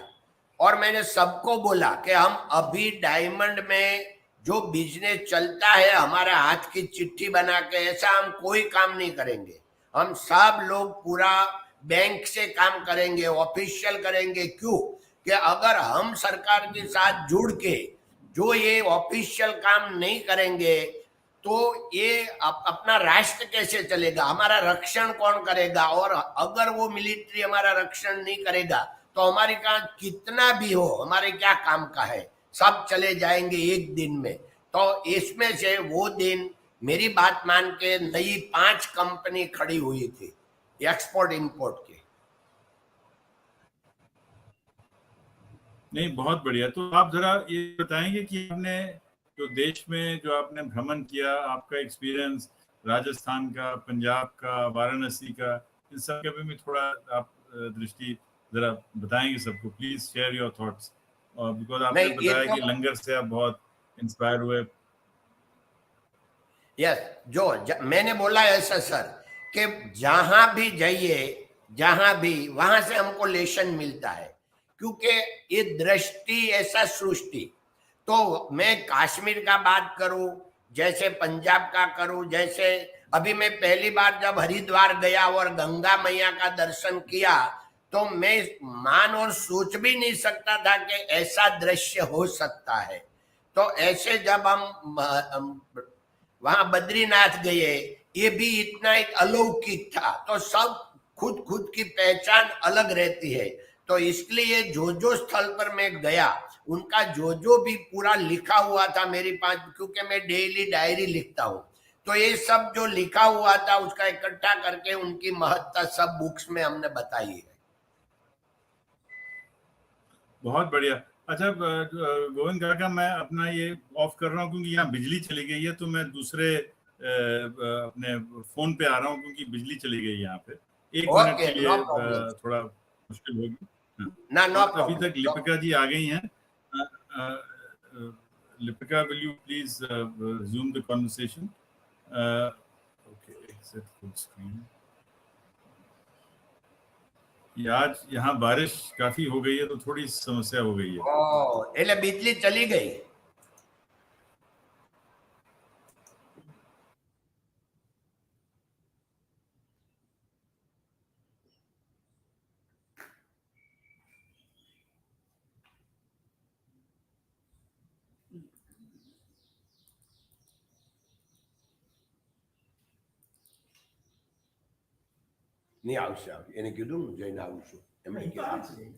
और मैंने सबको बोला कि हम अभी डायमंड में जो बिजनेस चलता है, हमारे हाथ की चिट्ठी बना के, ऐसा हम कोई काम नहीं करेंगे। हम सब लोग पूरा बैंक से काम करेंगे, ऑफिशियल करेंगे। क्यों? कि अगर हम सरकार के साथ जुड़ के जो ये ऑफिशियल काम नहीं करेंगे तो ये अपना राष्ट्र कैसे चलेगा, हमारा रक्षण कौन करेगा? और अगर वो मिलिट्री हमारा रक्षण नहीं करेगा तो हमारे का कितना भी हो, हमारे क्या काम का है, सब चले जाएंगे एक दिन में। तो इसमें से वो दिन मेरी बात मान के नई 5 कंपनी खड़ी हुई थी एक्सपोर्ट इंपोर्ट की। नहीं, बहुत बढ़िया। तो आप जरा ये बताएंगे कि आपने जो देश में जो आपने भ्रमण किया, आपका एक्सपीरियंस राजस्थान का, पंजाब का, वाराणसी का, इन सब के बारे में थोड़ा आप दृष्टि जरा बताएंगे सबको। Please share your thoughts. Because आपने नहीं, बताया कि लंगर से आप बहुत इंस्पायर हुए। यस, मैंने बोला ऐसा सर कि जहां भी जाइए, जहां भी, वहां से हमको लेसन मिलता है, क्योंकि ये दृष्टि ऐसा सृष्टि। तो मैं कश्मीर का बात करूं, जैसे पंजाब का करूं, जैसे अभी मैं पहली बार जब हरिद्वार गया और गंगा मैया का दर्शन किया, तो मैं मान और सोच भी नहीं सकता था कि ऐसा दृश्य हो सकता है। तो ऐसे जब हम वहां बद्रीनाथ गए, ये भी इतना एक अलौकिक था। तो सब खुद खुद की पहचान अलग रहती है। तो इसलिए जो स्थल पर मैं गया, उनका जो भी पूरा लिखा हुआ था मेरे पास, क्योंकि मैं डेली डायरी लिखता हूँ, तो ये सब जो लिखा हुआ था उसका इकट्ठा करके उनकी महत्ता सब बुक्स में हमने बताई है। बहुत बढ़िया। अच्छा गोविंद काका, मैं अपना ये ऑफ कर रहा हूँ क्योंकि यहाँ बिजली चली गई है, तो मैं दूसरे अपने फोन पे आ रहा हूँ क्योंकि बिजली चली गई यहाँ पे। 1 मिनट ओके, के नो लिए प्रॉब्लम थोड़ा मुश्किल होगी। हाँ। ना, नो और अभी प्रॉब्लम। तक लिपिका जी आ गई हैं। Lipika, will you please resume the conversation? Okay, exit full screen. ये आज यहाँ बारिश काफी हो गई है तो थोड़ी समस्या हो गई है। એટલે बिजली चली गई। નહીં આવશે એને કીધું ને જઈને આવું છું એમણે કીધું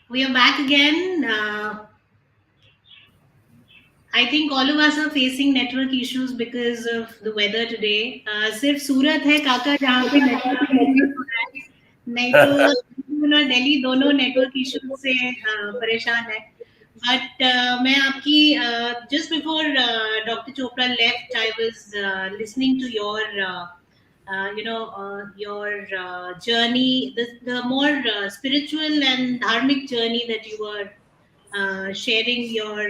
We are back again. I think all of us are facing network issues because of the weather today. सिर्फ सूरत है काका जहाँ पे network issues हो रहा है, नहीं तो दिल्ली दोनों network issues से परेशान है. But मैं आपकी just before Dr. Chopra left, I was listening to your your journey, the more spiritual and dharmic journey that you were sharing your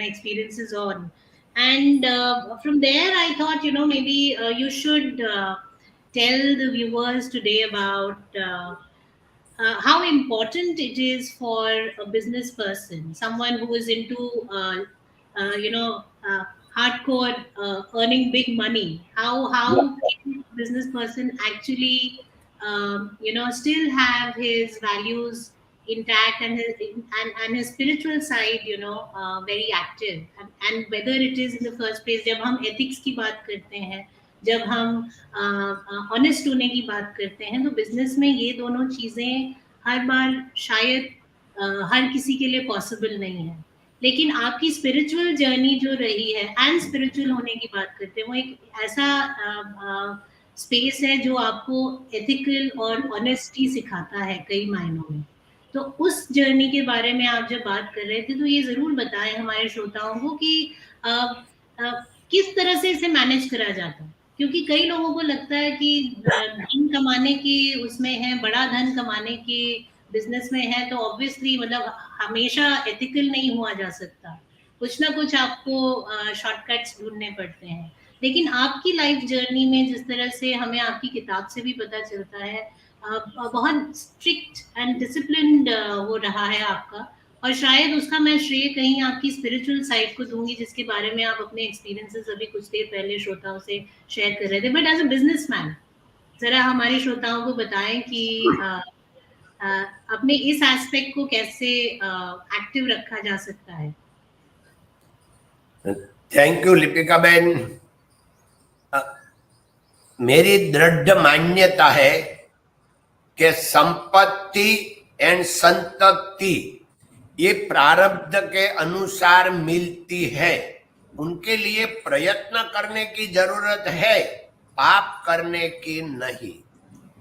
experiences on. And from there, I thought, maybe you should tell the viewers today about how important it is for a business person, someone who is into, uh, you know, uh, hardcore earning big money. How can a business person actually, still have his values intact, and and his spiritual side, very active. And whether it is in the first place, जब हम ethics की बात करते हैं, जब हम ऑनेस्ट होने की बात करते हैं, तो बिजनेस में ये दोनों चीज़ें हर बार शायद हर किसी के लिए पॉसिबल नहीं है। लेकिन आपकी स्पिरिचुअल जर्नी जो रही है, एंड स्पिरिचुअल होने की बात करते हैं, वो एक ऐसा स्पेस है जो आपको एथिकल और ऑनेस्टी सिखाता है कई मायनों में। तो उस जर्नी के बारे में आप जब बात कर रहे थे, तो ये ज़रूर बताएं हमारे श्रोताओं को कि अ, किस तरह से इसे मैनेज करा जाता है। क्योंकि कई लोगों को लगता है कि धन कमाने की उसमें है, बड़ा धन कमाने की बिजनेस में है, तो ऑब्वियसली मतलब हमेशा एथिकल नहीं हुआ जा सकता, कुछ ना कुछ आपको शॉर्टकट्स ढूंढने पड़ते हैं। लेकिन आपकी लाइफ जर्नी में जिस तरह से हमें आपकी किताब से भी पता चलता है, बहुत स्ट्रिक्ट एंड डिसिप्लिन्ड वो रहा है आपका। और शायद उसका मैं श्रेय कहीं आपकी स्पिरिचुअल साइड को दूंगी, जिसके बारे में आप अपने एक्सपीरियंसेस अभी कुछ देर पहले श्रोताओं से शेयर कर रहे थे। बट एज अ बिजनेसमैन, जरा हमारे श्रोताओं को बताएं कि अपने इस एस्पेक्ट को कैसे एक्टिव रखा जा सकता है। थैंक यू लिपिका बहन। मेरी दृढ़ मान्यता है कि संपत्ति एंड संतति ये प्रारब्ध के अनुसार मिलती है, उनके लिए प्रयत्न करने की जरूरत है, पाप करने की नहीं,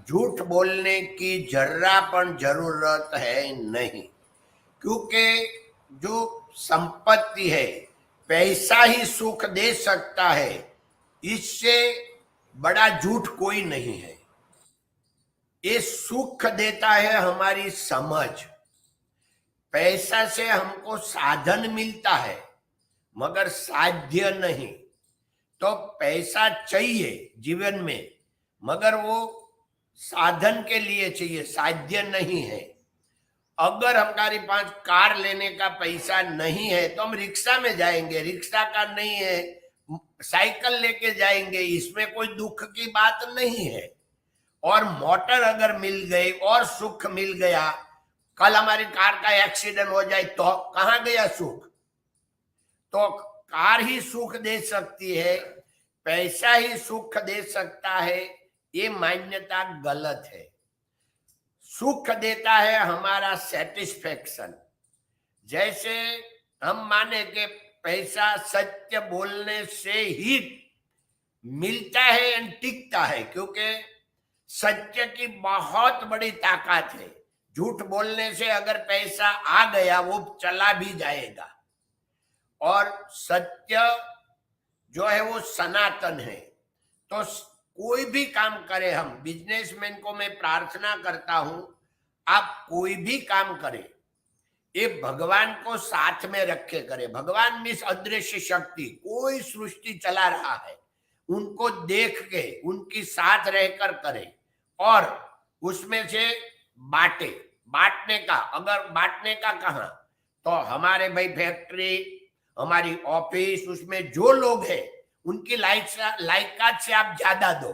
झूठ बोलने की जर्रा पण जरूरत है नहीं। क्योंकि जो संपत्ति है, पैसा ही सुख दे सकता है, इससे बड़ा झूठ कोई नहीं है। ये सुख देता है हमारी समझ। पैसा से हमको साधन मिलता है मगर साध्य नहीं। तो पैसा चाहिए जीवन में, मगर वो साधन के लिए चाहिए, साध्य नहीं है। अगर हमारे पास कार लेने का पैसा नहीं है तो हम रिक्शा में जाएंगे, रिक्शा का नहीं है साइकिल लेके जाएंगे, इसमें कोई दुख की बात नहीं है। और मोटर अगर मिल गई और सुख मिल गया, कल हमारी कार का एक्सीडेंट हो जाए तो कहाँ गया सुख? तो कार ही सुख दे सकती है, पैसा ही सुख दे सकता है, ये मान्यता गलत है। सुख देता है हमारा सेटिस्फेक्शन। जैसे हम माने कि पैसा सत्य बोलने से ही मिलता है एंड टिकता है, क्योंकि सत्य की बहुत बड़ी ताकत है। झूठ बोलने से अगर पैसा आ गया वो चला भी जाएगा। और सत्य जो है वो सनातन है। तो कोई भी काम करें, हम बिजनेसमैन को मैं प्रार्थना करता हूं, आप कोई भी काम करें, ये भगवान को साथ में रखे करें। भगवान मीन्स अदृश्य शक्ति, कोई सृष्टि चला रहा है, उनको देख के उनकी साथ रहकर करें। और उसमें से बांटने का, अगर बांटने का कहाँ, तो हमारे भाई फैक्ट्री, हमारी ऑफिस, उसमें जो लोग हैं उनकी लायकात से आप ज्यादा दो।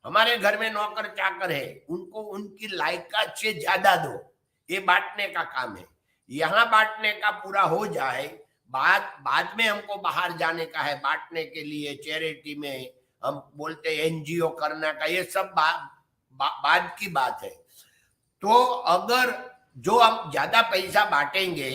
हमारे घर में नौकर चाकर है, उनको उनकी लायकात से ज्यादा दो। ये बांटने का काम है। यहाँ बांटने का पूरा हो जाए, बाद में हमको बाहर जाने का है बांटने के लिए, चैरिटी में हम बोलते एनजीओ करने का, ये सब बाद की बात है। तो अगर जो हम ज्यादा पैसा बांटेंगे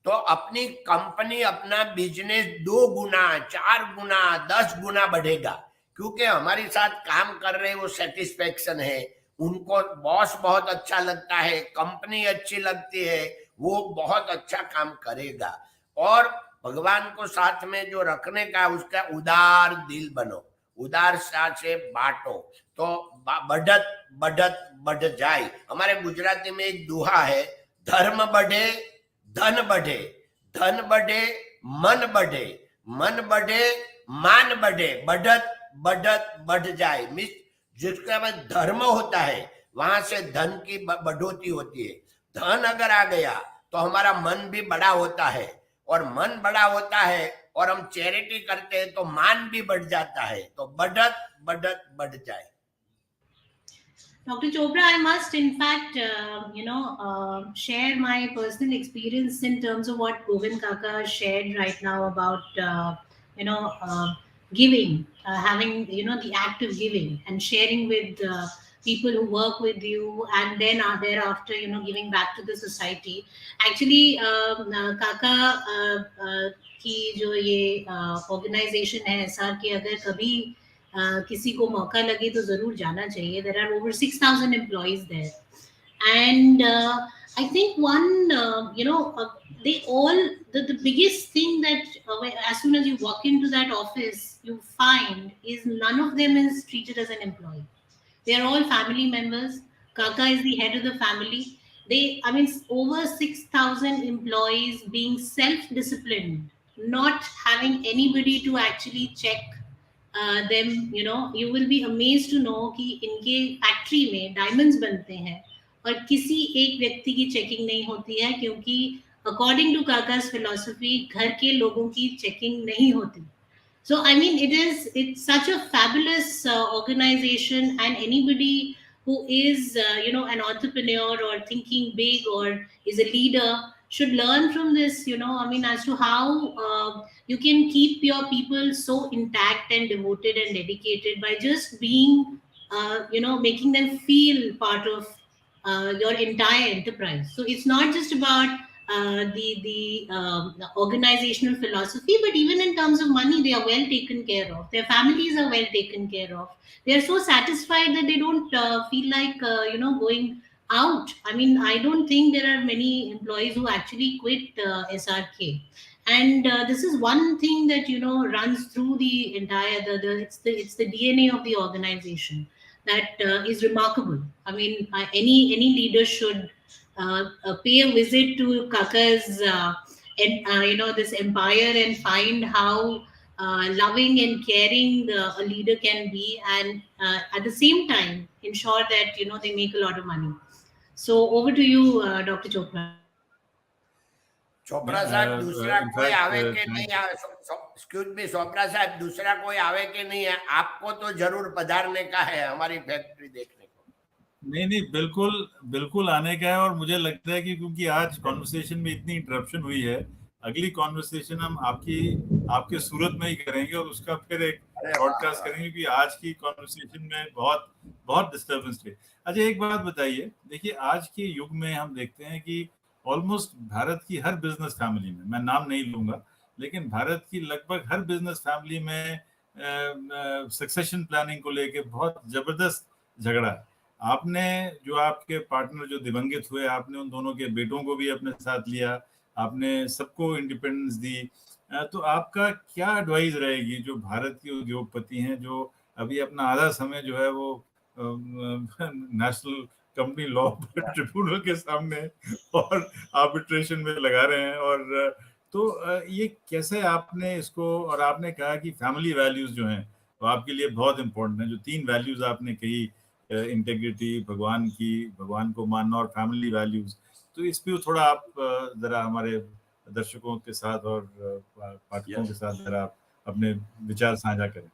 तो अपनी कंपनी, अपना बिजनेस 2 गुना, 4 गुना, 10 गुना बढ़ेगा। क्योंकि हमारे साथ काम कर रहे वो सेटिस्फेक्शन है, उनको बॉस बहुत अच्छा लगता है, कंपनी अच्छी लगती है, वो बहुत अच्छा काम करेगा। और भगवान को साथ में जो रखने का, उसका उदार दिल बनो, उदार से बांटो, तो बढ़त बढ़ जाए। हमारे गुजराती में एक दुहा है, धर्म बढ़े धन बढ़े, धन बढ़े, मन बढ़े, मन बढ़े, मान बढ़े, बढ़त बढ़त बढ़ जाए। मीन्स जिसके बाद धर्म होता है वहां से धन की बढ़ोतरी होती है। धन अगर आ गया तो हमारा मन भी बड़ा होता है, और मन बड़ा होता है और हम चैरिटी करते हैं तो मान भी बढ़ जाता है, तो बढ़त बढ़त बढ़ जाए। Dr. Chopra, I must, in fact, share my personal experience in terms of what Govind Kaka shared right now about, giving, having, the act of giving and sharing with people who work with you, and then thereafter, giving back to the society. Actually, Kaka की जो ये organization है SR की, अगर कभी किसी को मौका लगे तो जरूर जाना चाहिए. There are over 6,000 employees there, and I think one, they all, the biggest thing that as soon as you walk into that office you find is none of them is treated as an employee. They are all family members. Kaka is the head of the family. I mean, over 6,000 employees being self-disciplined, not having anybody to actually check them. You will be amazed to know कि इनके फैक्ट्री में डायमंड्स बनते हैं और किसी एक व्यक्ति की चेकिंग नहीं होती है, क्योंकि अकॉर्डिंग टू काका's philosophy घर के लोगों की चेकिंग नहीं होती. So I mean, it's such a fabulous organization, and anybody who is an entrepreneur or thinking big or is a leader should learn from this. I mean, as to how you can keep your people so intact and devoted and dedicated by just being, making them feel part of your entire enterprise. So it's not just about the organizational philosophy, but even in terms of money, they are well taken care of. Their families are well taken care of. They are so satisfied that they don't feel like going out. I mean, I don't think there are many employees who actually quit SRK. And this is one thing that runs through the entire it's the DNA of the organization that is remarkable. I mean, any leader should pay a visit to Kaka's this empire and find how loving and caring a leader can be, and at the same time ensure that they make a lot of money. So over to you, Dr. Chopra. Chopra साहब, दूसरा कोई आवे के नहीं आवे? एक्सक्यूज मी, चोपड़ा साहब, दूसरा कोई आवे के नहीं है? आपको तो जरूर पधारने का है हमारी फैक्ट्री देखने को. नहीं, बिल्कुल बिल्कुल आने का है. और मुझे लगता है कि क्योंकि आज कॉन्वर्सेशन में इतनी इंटरप्शन हुई है, अगली कॉन्वर्सेशन हम आपके सूरत में ही करेंगे और उसका फिर एक पॉडकास्ट करेंगे, क्योंकि आज की कॉन्वर्सेशन में बहुत बहुत डिस्टर्बेंस थे. अच्छा, एक बात बताइए. देखिए, आज के युग में हम देखते हैं कि ऑलमोस्ट भारत की हर बिजनेस फैमिली में, मैं नाम नहीं लूंगा, लेकिन भारत की लगभग हर बिजनेस फैमिली में सक्सेशन प्लानिंग को लेके बहुत जबरदस्त झगड़ा है. आपने जो आपके पार्टनर जो दिवंगित हुए, आपने उन दोनों के बेटों को भी अपने साथ लिया, आपने सबको इंडिपेंडेंस दी. तो आपका क्या एडवाइस रहेगी जो भारत की उद्योगपति हैं, जो अभी अपना आधा समय जो है वो नेशनल कंपनी लॉ ट्रिब्यूनल के सामने और आर्बिट्रेशन में लगा रहे हैं? और तो ये कैसे आपने इसको, और आपने कहा कि फैमिली वैल्यूज जो हैं वो आपके लिए बहुत इंपॉर्टेंट है, जो 3 वैल्यूज आपने कही, इंटेग्रिटी, भगवान को मानना और फैमिली वैल्यूज, तो इस पे थोड़ा आप जरा हमारे दर्शकों के साथ और पाठकों के साथ जरा आप अपने विचार साझा करें.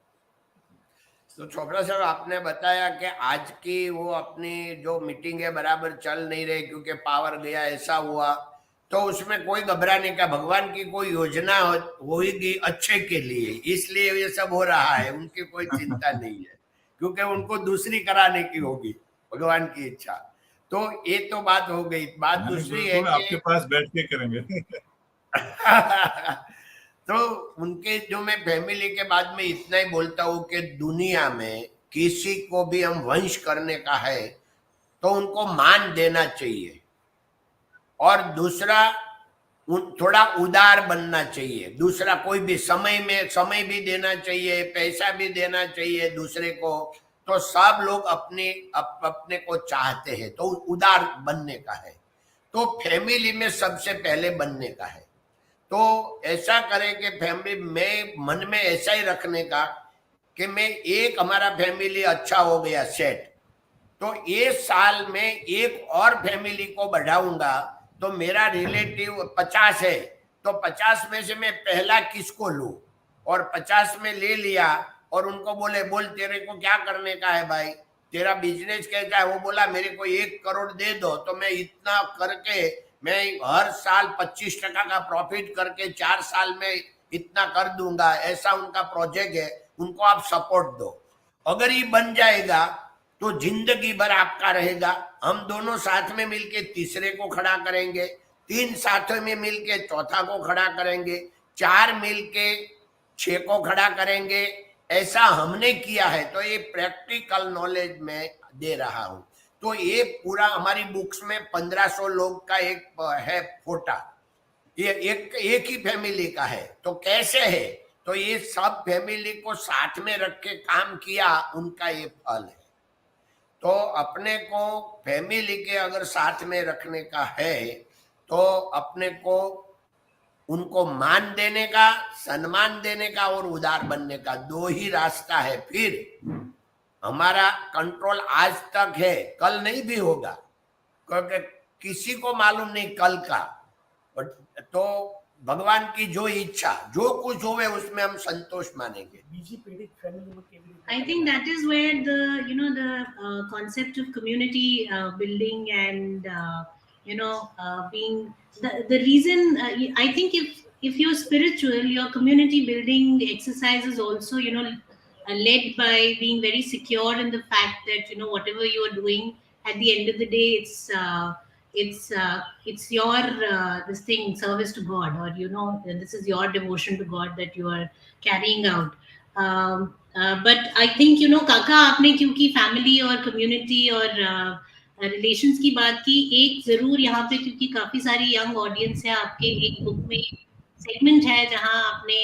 तो चोपड़ा साहब, आपने बताया कि आज की वो अपनी जो मीटिंग है बराबर चल नहीं रही क्योंकि पावर गया, ऐसा हुआ, तो उसमें कोई घबराने का, भगवान की कोई योजना होगी अच्छे के लिए, इसलिए ये सब हो रहा है. उनकी कोई चिंता नहीं है, क्योंकि उनको दूसरी कराने की होगी, भगवान की इच्छा. तो ये तो बात हो गई. बात दूसरी है कि आपके पास बैठ के करेंगे. तो उनके जो, मैं फैमिली के बाद में इतना ही बोलता हूँ कि दुनिया में किसी को भी हम वंश करने का है तो उनको मान देना चाहिए, और दूसरा थोड़ा उदार बनना चाहिए. दूसरा कोई भी समय भी देना चाहिए, पैसा भी देना चाहिए दूसरे को. तो सब लोग अपने को चाहते हैं, तो उदार बनने का है. तो फैमिली में सबसे पहले बनने का है। तो ऐसा करें कि फैमिली में मन में ऐसा ही रखने का कि मैं एक हमारा फैमिली अच्छा हो गया सेट, तो ये साल में एक और फैमिली को बढ़ाऊंगा, तो मेरा रिलेटिव 50 है, तो 50 में से मैं पहला किसको लूं, और 50 में ले लिया और उनको बोले बोल तेरे को क्या करने का है भाई, तेरा बिजनेस कैसा है, वो बोला मेरे को 1 करोड़ दे दो, तो मैं इतना करके मैं हर साल 25% का प्रॉफिट करके 4 साल में इतना कर दूंगा, ऐसा उनका प्रोजेक्ट है, उनको आप सपोर्ट दो। अगर ये बन जाएगा तो जिंदगी भर आपका रहेगा। हम दोनों साथ में मिलके तीसरे को खड़ा करेंगे, 3 साथों में मिलके चौथा को खड़ा करेंगे, 4 मिलके 6 को खड़ा करेंगे। ऐसा हमने किया है, तो ये प्रैक्टिकल नॉलेज में दे रहा हूं। तो ये पूरा हमारी बुक्स में 1500 लोग का एक है फोटा, ये एक ही फैमिली का है। तो कैसे है, तो ये सब फैमिली को साथ में रख के काम किया, उनका ये फल है। तो अपने को फैमिली के अगर साथ में रखने का है, तो अपने को उनको मान देने का, सम्मान देने का और उदार बनने का, 2 ही रास्ता है। फिर हमारा कंट्रोल आज तक है, कल नहीं भी होगा, क्योंकि किसी को मालूम नहीं कल का। तो भगवान की जो इच्छा, जो कुछ होवे उसमें हम संतोष मानेंगे। I think that is where the concept of community building and being the reason. I think if you're spiritual, your community building exercise is also led by being very secure in the fact that whatever you are doing, at the end of the day, it's your this thing, service to God, or this is your devotion to God that you are carrying out. But I think काका, आपने क्योंकि फैमिली और कम्युनिटी और रिलेशंस की बात की, एक जरूर यहाँ पे, क्योंकि काफी सारी यंग ऑडियंस है, आपके एक बुक में सेगमेंट है जहाँ आपने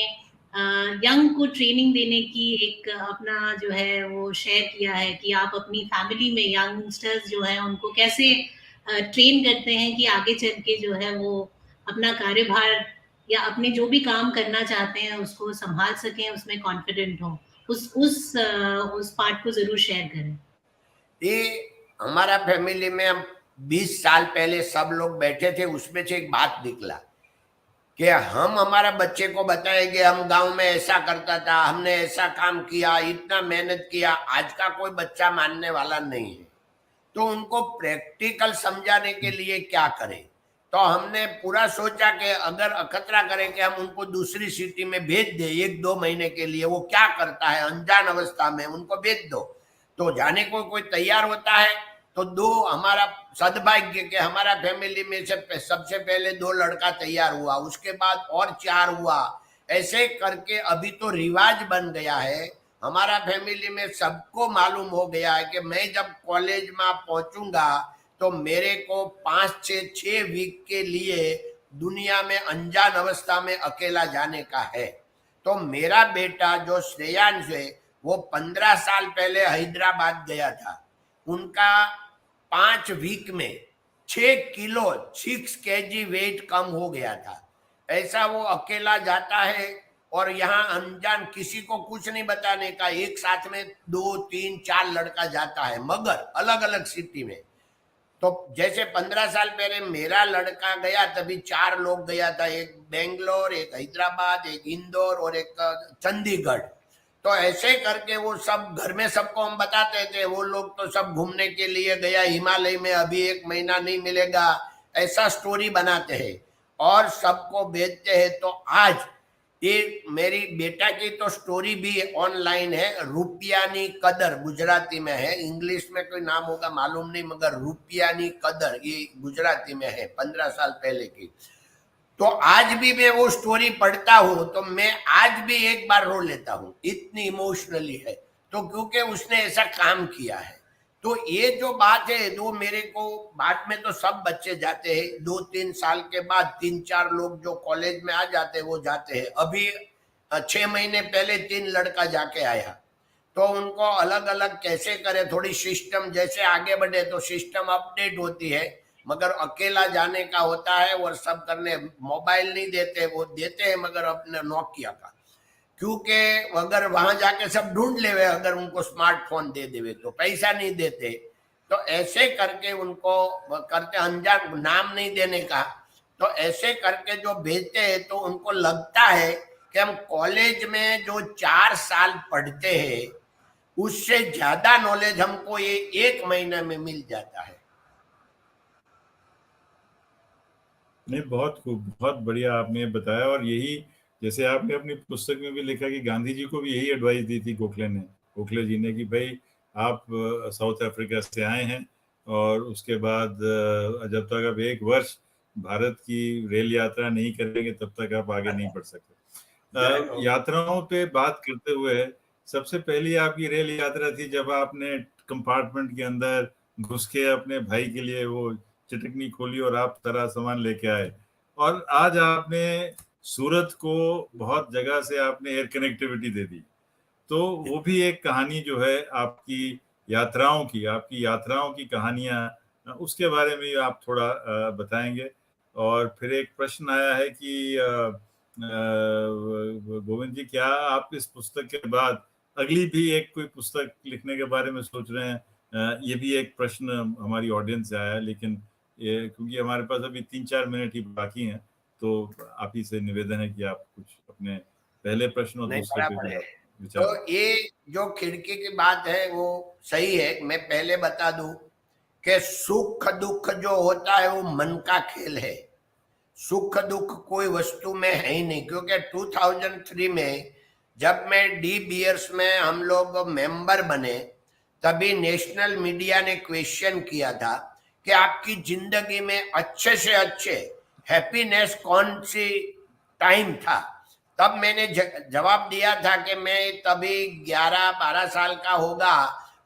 यंग को ट्रेनिंग देने की एक अपना जो है वो शेयर किया है कि आप अपनी फैमिली में यंगस्टर्स जो है उनको कैसे ट्रेन करते हैं कि आगे चल के जो है वो अपना कार्यभार या अपने जो भी काम करना चाहते हैं उसको संभाल सकें, उसमें कॉन्फिडेंट हो। उस पार्ट को जरूर शेयर करें। ये हमारा फैमिली में हम 20 साल पहले सब लोग बैठे थे, उसमें से एक बात निकला कि हम हमारा बच्चे को बताएंगे हम गांव में ऐसा करता था, हमने ऐसा काम किया, इतना मेहनत किया। आज का कोई बच्चा मानने वाला नहीं है, तो उनको प्रैक्टिकल समझाने के लिए क्या करें। तो हमने पूरा सोचा कि अगर अखतरा करें कि हम उनको दूसरी सिटी में भेज दे 1-2 महीने के लिए, वो क्या करता है अनजान अवस्था में, उनको भेज दो। तो जाने को कोई तैयार होता है, तो 2 हमारा सद्भाग्य के हमारा फैमिली में से सबसे पहले 2 लड़का तैयार हुआ, उसके बाद और 4 हुआ। ऐसे करके अभी तो रिवाज बन गया है हमारा फैमिली में, सबको मालूम हो गया है कि मैं जब कॉलेज में पहुंचूंगा तो मेरे को 5 से 6 वीक के लिए दुनिया में अनजान अवस्था में अकेला जाने का है। तो मेरा बेटा जो श्रेयांश है वो 15 साल पहले हैदराबाद गया था, उनका 5 वीक में 6 किलो 6 केजी वेट कम हो गया था। ऐसा वो अकेला जाता है और यहाँ अनजान, किसी को कुछ नहीं बताने का, एक साथ में 2, 3, 4 लड़का जाता है, मगर अलग अलग सिटी में। तो जैसे 15 साल पहले मेरा लड़का गया तभी 4 लोग गया था, एक बेंगलोर, एक हैदराबाद, एक इंदौर और एक चंडीगढ़। तो ऐसे करके वो सब घर में सबको हम बताते थे, वो लोग तो सब घूमने के लिए गया हिमालय में, अभी 1 महीना नहीं मिलेगा, ऐसा स्टोरी बनाते हैं और सबको भेजते हैं। तो आज ये मेरी बेटा की तो स्टोरी भी ऑनलाइन है, रुपयानी कदर गुजराती में है, इंग्लिश में कोई नाम होगा मालूम नहीं, मगर रुपयानी कदर ये गुजराती में है, 15 साल पहले की। तो आज भी मैं वो स्टोरी पढ़ता हूँ तो मैं आज भी एक बार रो लेता हूँ, इतनी इमोशनली है। तो क्योंकि उसने ऐसा काम किया है। तो ये जो बात है वो मेरे को, बाद में तो सब बच्चे जाते हैं, 2-3 साल के बाद 3-4 लोग जो कॉलेज में आ जाते हैं वो जाते हैं। अभी 6 महीने पहले 3 लड़का जाके आया। तो उनको अलग अलग कैसे करे, थोड़ी सिस्टम जैसे आगे बढ़े तो सिस्टम अपडेट होती है, मगर अकेला जाने का होता है और सब करने। मोबाइल नहीं देते, वो देते हैं मगर अपने नोकिया का, क्योंकि अगर वहां जाके सब ढूंढ लेवे, अगर उनको स्मार्टफोन दे देवे तो पैसा नहीं देते। तो ऐसे करके उनको करते, अनजान नाम नहीं देने का, तो ऐसे करके जो भेजते हैं तो उनको लगता है कि हम कॉलेज में जो 4 साल पढ़ते हैं उससे ज्यादा नॉलेज हमको ये 1 महीने में मिल जाता है। नहीं, बहुत खूब, बहुत बढ़िया आपने बताया। और यही, जैसे आपने अपनी पुस्तक में भी लिखा कि गांधी जी को भी यही एडवाइस दी थी गोखले जी ने कि भाई आप साउथ अफ्रीका से आए हैं और उसके बाद जब तक आप 1 वर्ष भारत की रेल यात्रा नहीं करेंगे तब तक आप आगे नहीं बढ़ सकते। यात्राओं पे बात करते हुए, सबसे पहली आपकी रेल यात्रा थी जब आपने कंपार्टमेंट के अंदर घुस के अपने भाई के लिए वो चटकनी खोली और आप सारा सामान लेके आए। और आज आपने सूरत को बहुत जगह से आपने एयर कनेक्टिविटी दे दी। तो वो भी एक कहानी जो है आपकी आपकी यात्राओं की कहानियां, उसके बारे में आप थोड़ा बताएंगे। और फिर एक प्रश्न आया है कि गोविंद जी, क्या आप इस पुस्तक के बाद अगली भी एक कोई पुस्तक लिखने के बारे में सोच रहे हैं? ये भी एक प्रश्न हमारी ऑडियंस से आया है, लेकिन ये क्योंकि हमारे पास अभी 3-4 मिनट ही बाकी हैं, तो आप ही से निवेदन है कि आप कुछ अपने पहले प्रश्न और नहीं, दूसरे पे बराबर भी है। आप विचार। तो ये जो खिड़की की बात है वो सही है। मैं पहले बता दूं कि सुख दुख जो होता है वो मन का खेल है। सुख दुख कोई वस्तु में है ही नहीं, क्योंकि 2003 में जब मैं डी बियर्स में हम लोग मेंबर बने, तभी नेशनल मीडिया ने क्वेश्चन किया था कि आपकी जिंदगी में अच्छे से अच्छे हैप्पीनेस कौन सी टाइम था। तब मैंने जवाब दिया था कि मैं तभी 11-12 साल का होगा,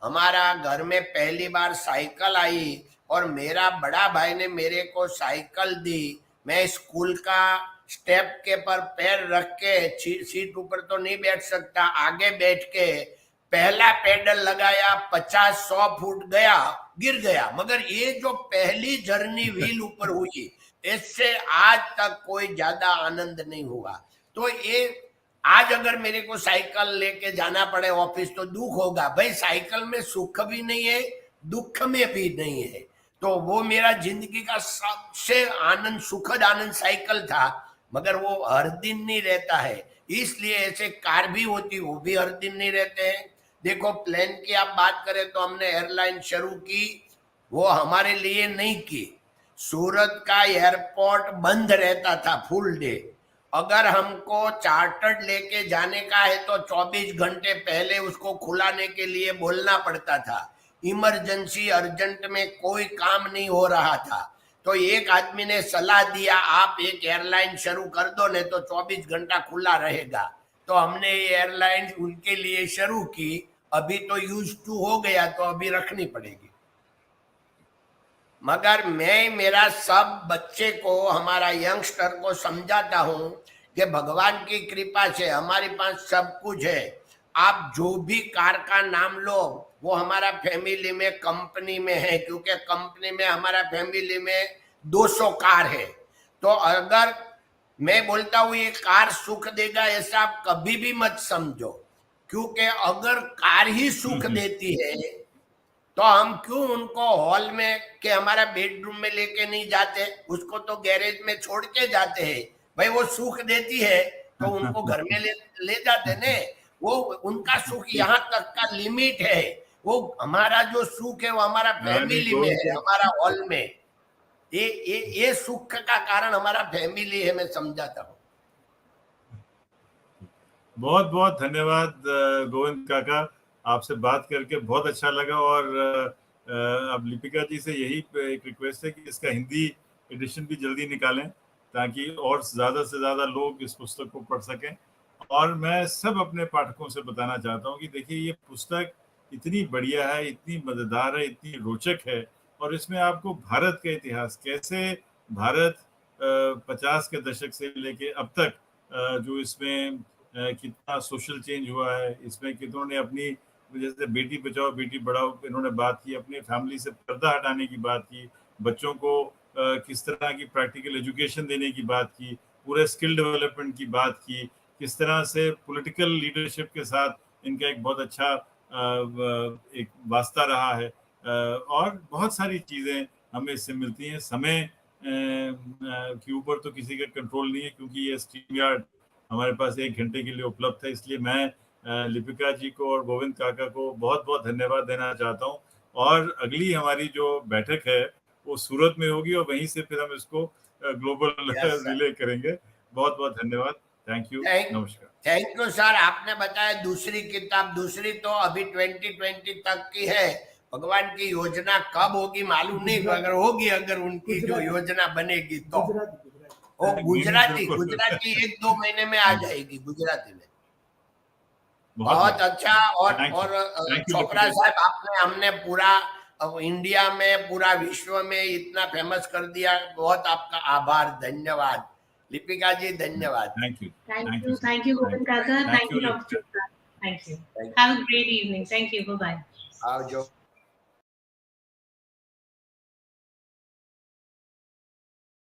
हमारा घर में पहली बार साइकिल आई और मेरा बड़ा भाई ने मेरे को साइकिल दी। मैं स्कूल का स्टेप के पर पैर रख के, सीट ऊपर तो नहीं बैठ सकता, आगे बैठ के पहला पेडल लगाया, 50-100 फुट गया, गिर गया, मगर ये जो पहली जर्नी व्हील ऊपर हुई, इससे आज तक कोई ज्यादा आनंद नहीं हुआ। तो ये आज अगर मेरे को साइकिल लेके जाना पड़े ऑफिस तो दुख होगा। भाई साइकिल में सुख भी नहीं है, दुख में भी नहीं है। तो वो मेरा जिंदगी का सबसे आनंद, सुखद आनंद साइकिल था, मगर वो हर दिन नहीं रहता है। इसलिए ऐसे कार भी होती, वो भी हर दिन नहीं रहते हैं। देखो प्लेन की आप बात करें तो हमने एयरलाइन शुरू की, वो हमारे लिए नहीं की। सूरत का एयरपोर्ट बंद रहता था फुल डे। अगर हमको चार्टर्ड लेके जाने का है तो 24 घंटे पहले उसको खुलाने के लिए बोलना पड़ता था। इमरजेंसी अर्जेंट में कोई काम नहीं हो रहा था, तो एक आदमी ने सलाह दिया आप एक एयरलाइन शुरू कर दो, नहीं तो 24 घंटा खुला रहेगा। तो हमने ये एयरलाइन उनके लिए शुरू की। अभी तो यूज टू हो गया, तो अभी रखनी पड़ेगी। मगर मैं मेरा सब बच्चे को, हमारा यंगस्टर को समझाता हूं कि भगवान की कृपा से हमारे पास सब कुछ है। आप जो भी कार का नाम लो वो हमारा फैमिली में कंपनी में है, क्योंकि कंपनी में हमारा फैमिली में 200 कार है। तो अगर मैं बोलता हूँ ये कार सुख देगा, ऐसा आप कभी भी मत समझो, क्योंकि अगर कार ही सुख देती है तो हम क्यों उनको हॉल में के हमारा बेडरूम में लेके नहीं जाते, उसको तो गैरेज में छोड़ के जाते हैं। भाई वो सुख देती है तो उनको घर में ले जाते ने। वो उनका सुख यहाँ तक का लिमिट है। वो हमारा जो सुख है वो हमारा फैमिली में है, हमारा हॉल में। ये सुख का कारण हमारा फैमिली है, मैं समझाता हूँ। बहुत बहुत धन्यवाद गोविंद काका, आपसे बात करके बहुत अच्छा लगा। और अब लिपिका जी से यही एक रिक्वेस्ट है कि इसका हिंदी एडिशन भी जल्दी निकालें, ताकि और ज़्यादा से ज़्यादा लोग इस पुस्तक को पढ़ सकें। और मैं सब अपने पाठकों से बताना चाहता हूँ कि देखिए ये पुस्तक इतनी बढ़िया है, इतनी मज़ेदार है, इतनी रोचक है, और इसमें आपको भारत का इतिहास, कैसे भारत 50 के दशक से लेके अब तक जो इसमें कितना सोशल चेंज हुआ है, इसमें कितनों ने अपनी, जैसे बेटी बचाओ बेटी पढ़ाओ इन्होंने बात की, अपने फैमिली से पर्दा हटाने की बात की, बच्चों को किस तरह की प्रैक्टिकल एजुकेशन देने की बात की, पूरे स्किल डेवलपमेंट की बात की, किस तरह से पॉलिटिकल लीडरशिप के साथ इनका एक बहुत अच्छा एक वास्ता रहा है, और बहुत सारी चीज़ें हमें इससे मिलती हैं। समय के ऊपर तो किसी का कंट्रोल नहीं है, क्योंकि ये स्ट्रीम यार्ड हमारे पास 1 घंटे के लिए उपलब्ध है, इसलिए मैं लिपिका जी को और गोविंद काका को बहुत बहुत धन्यवाद देना चाहता हूँ। और अगली हमारी जो बैठक है वो सूरत में होगी, और वहीं से फिर हम इसको ग्लोबल रिले करेंगे। बहुत बहुत धन्यवाद। Thank you. नमस्कार। Thank you sir. आपने बताया दूसरी किताब, दूसरी तो अभी 2020 तक की है। भगवान की योजना कब होगी मालूम नहीं, अगर होगी, अगर उनकी जो योजना बनेगी तो वो गुजराती 1-2 महीने में आ जाएगी गुजराती में। बहुत अच्छा। और चोपड़ा साहब, आपने हमने पूरा इंडिया में, पूरा विश्व में इतना फेमस कर दिया। बहुत आपका आभार, धन्यवाद। लिपिका जी धन्यवाद। Thank you. Thank you, Govind Kaka. Thank you, Dr. Chopra. Thank you. Have a great evening. Thank you. Bye bye. आओ जो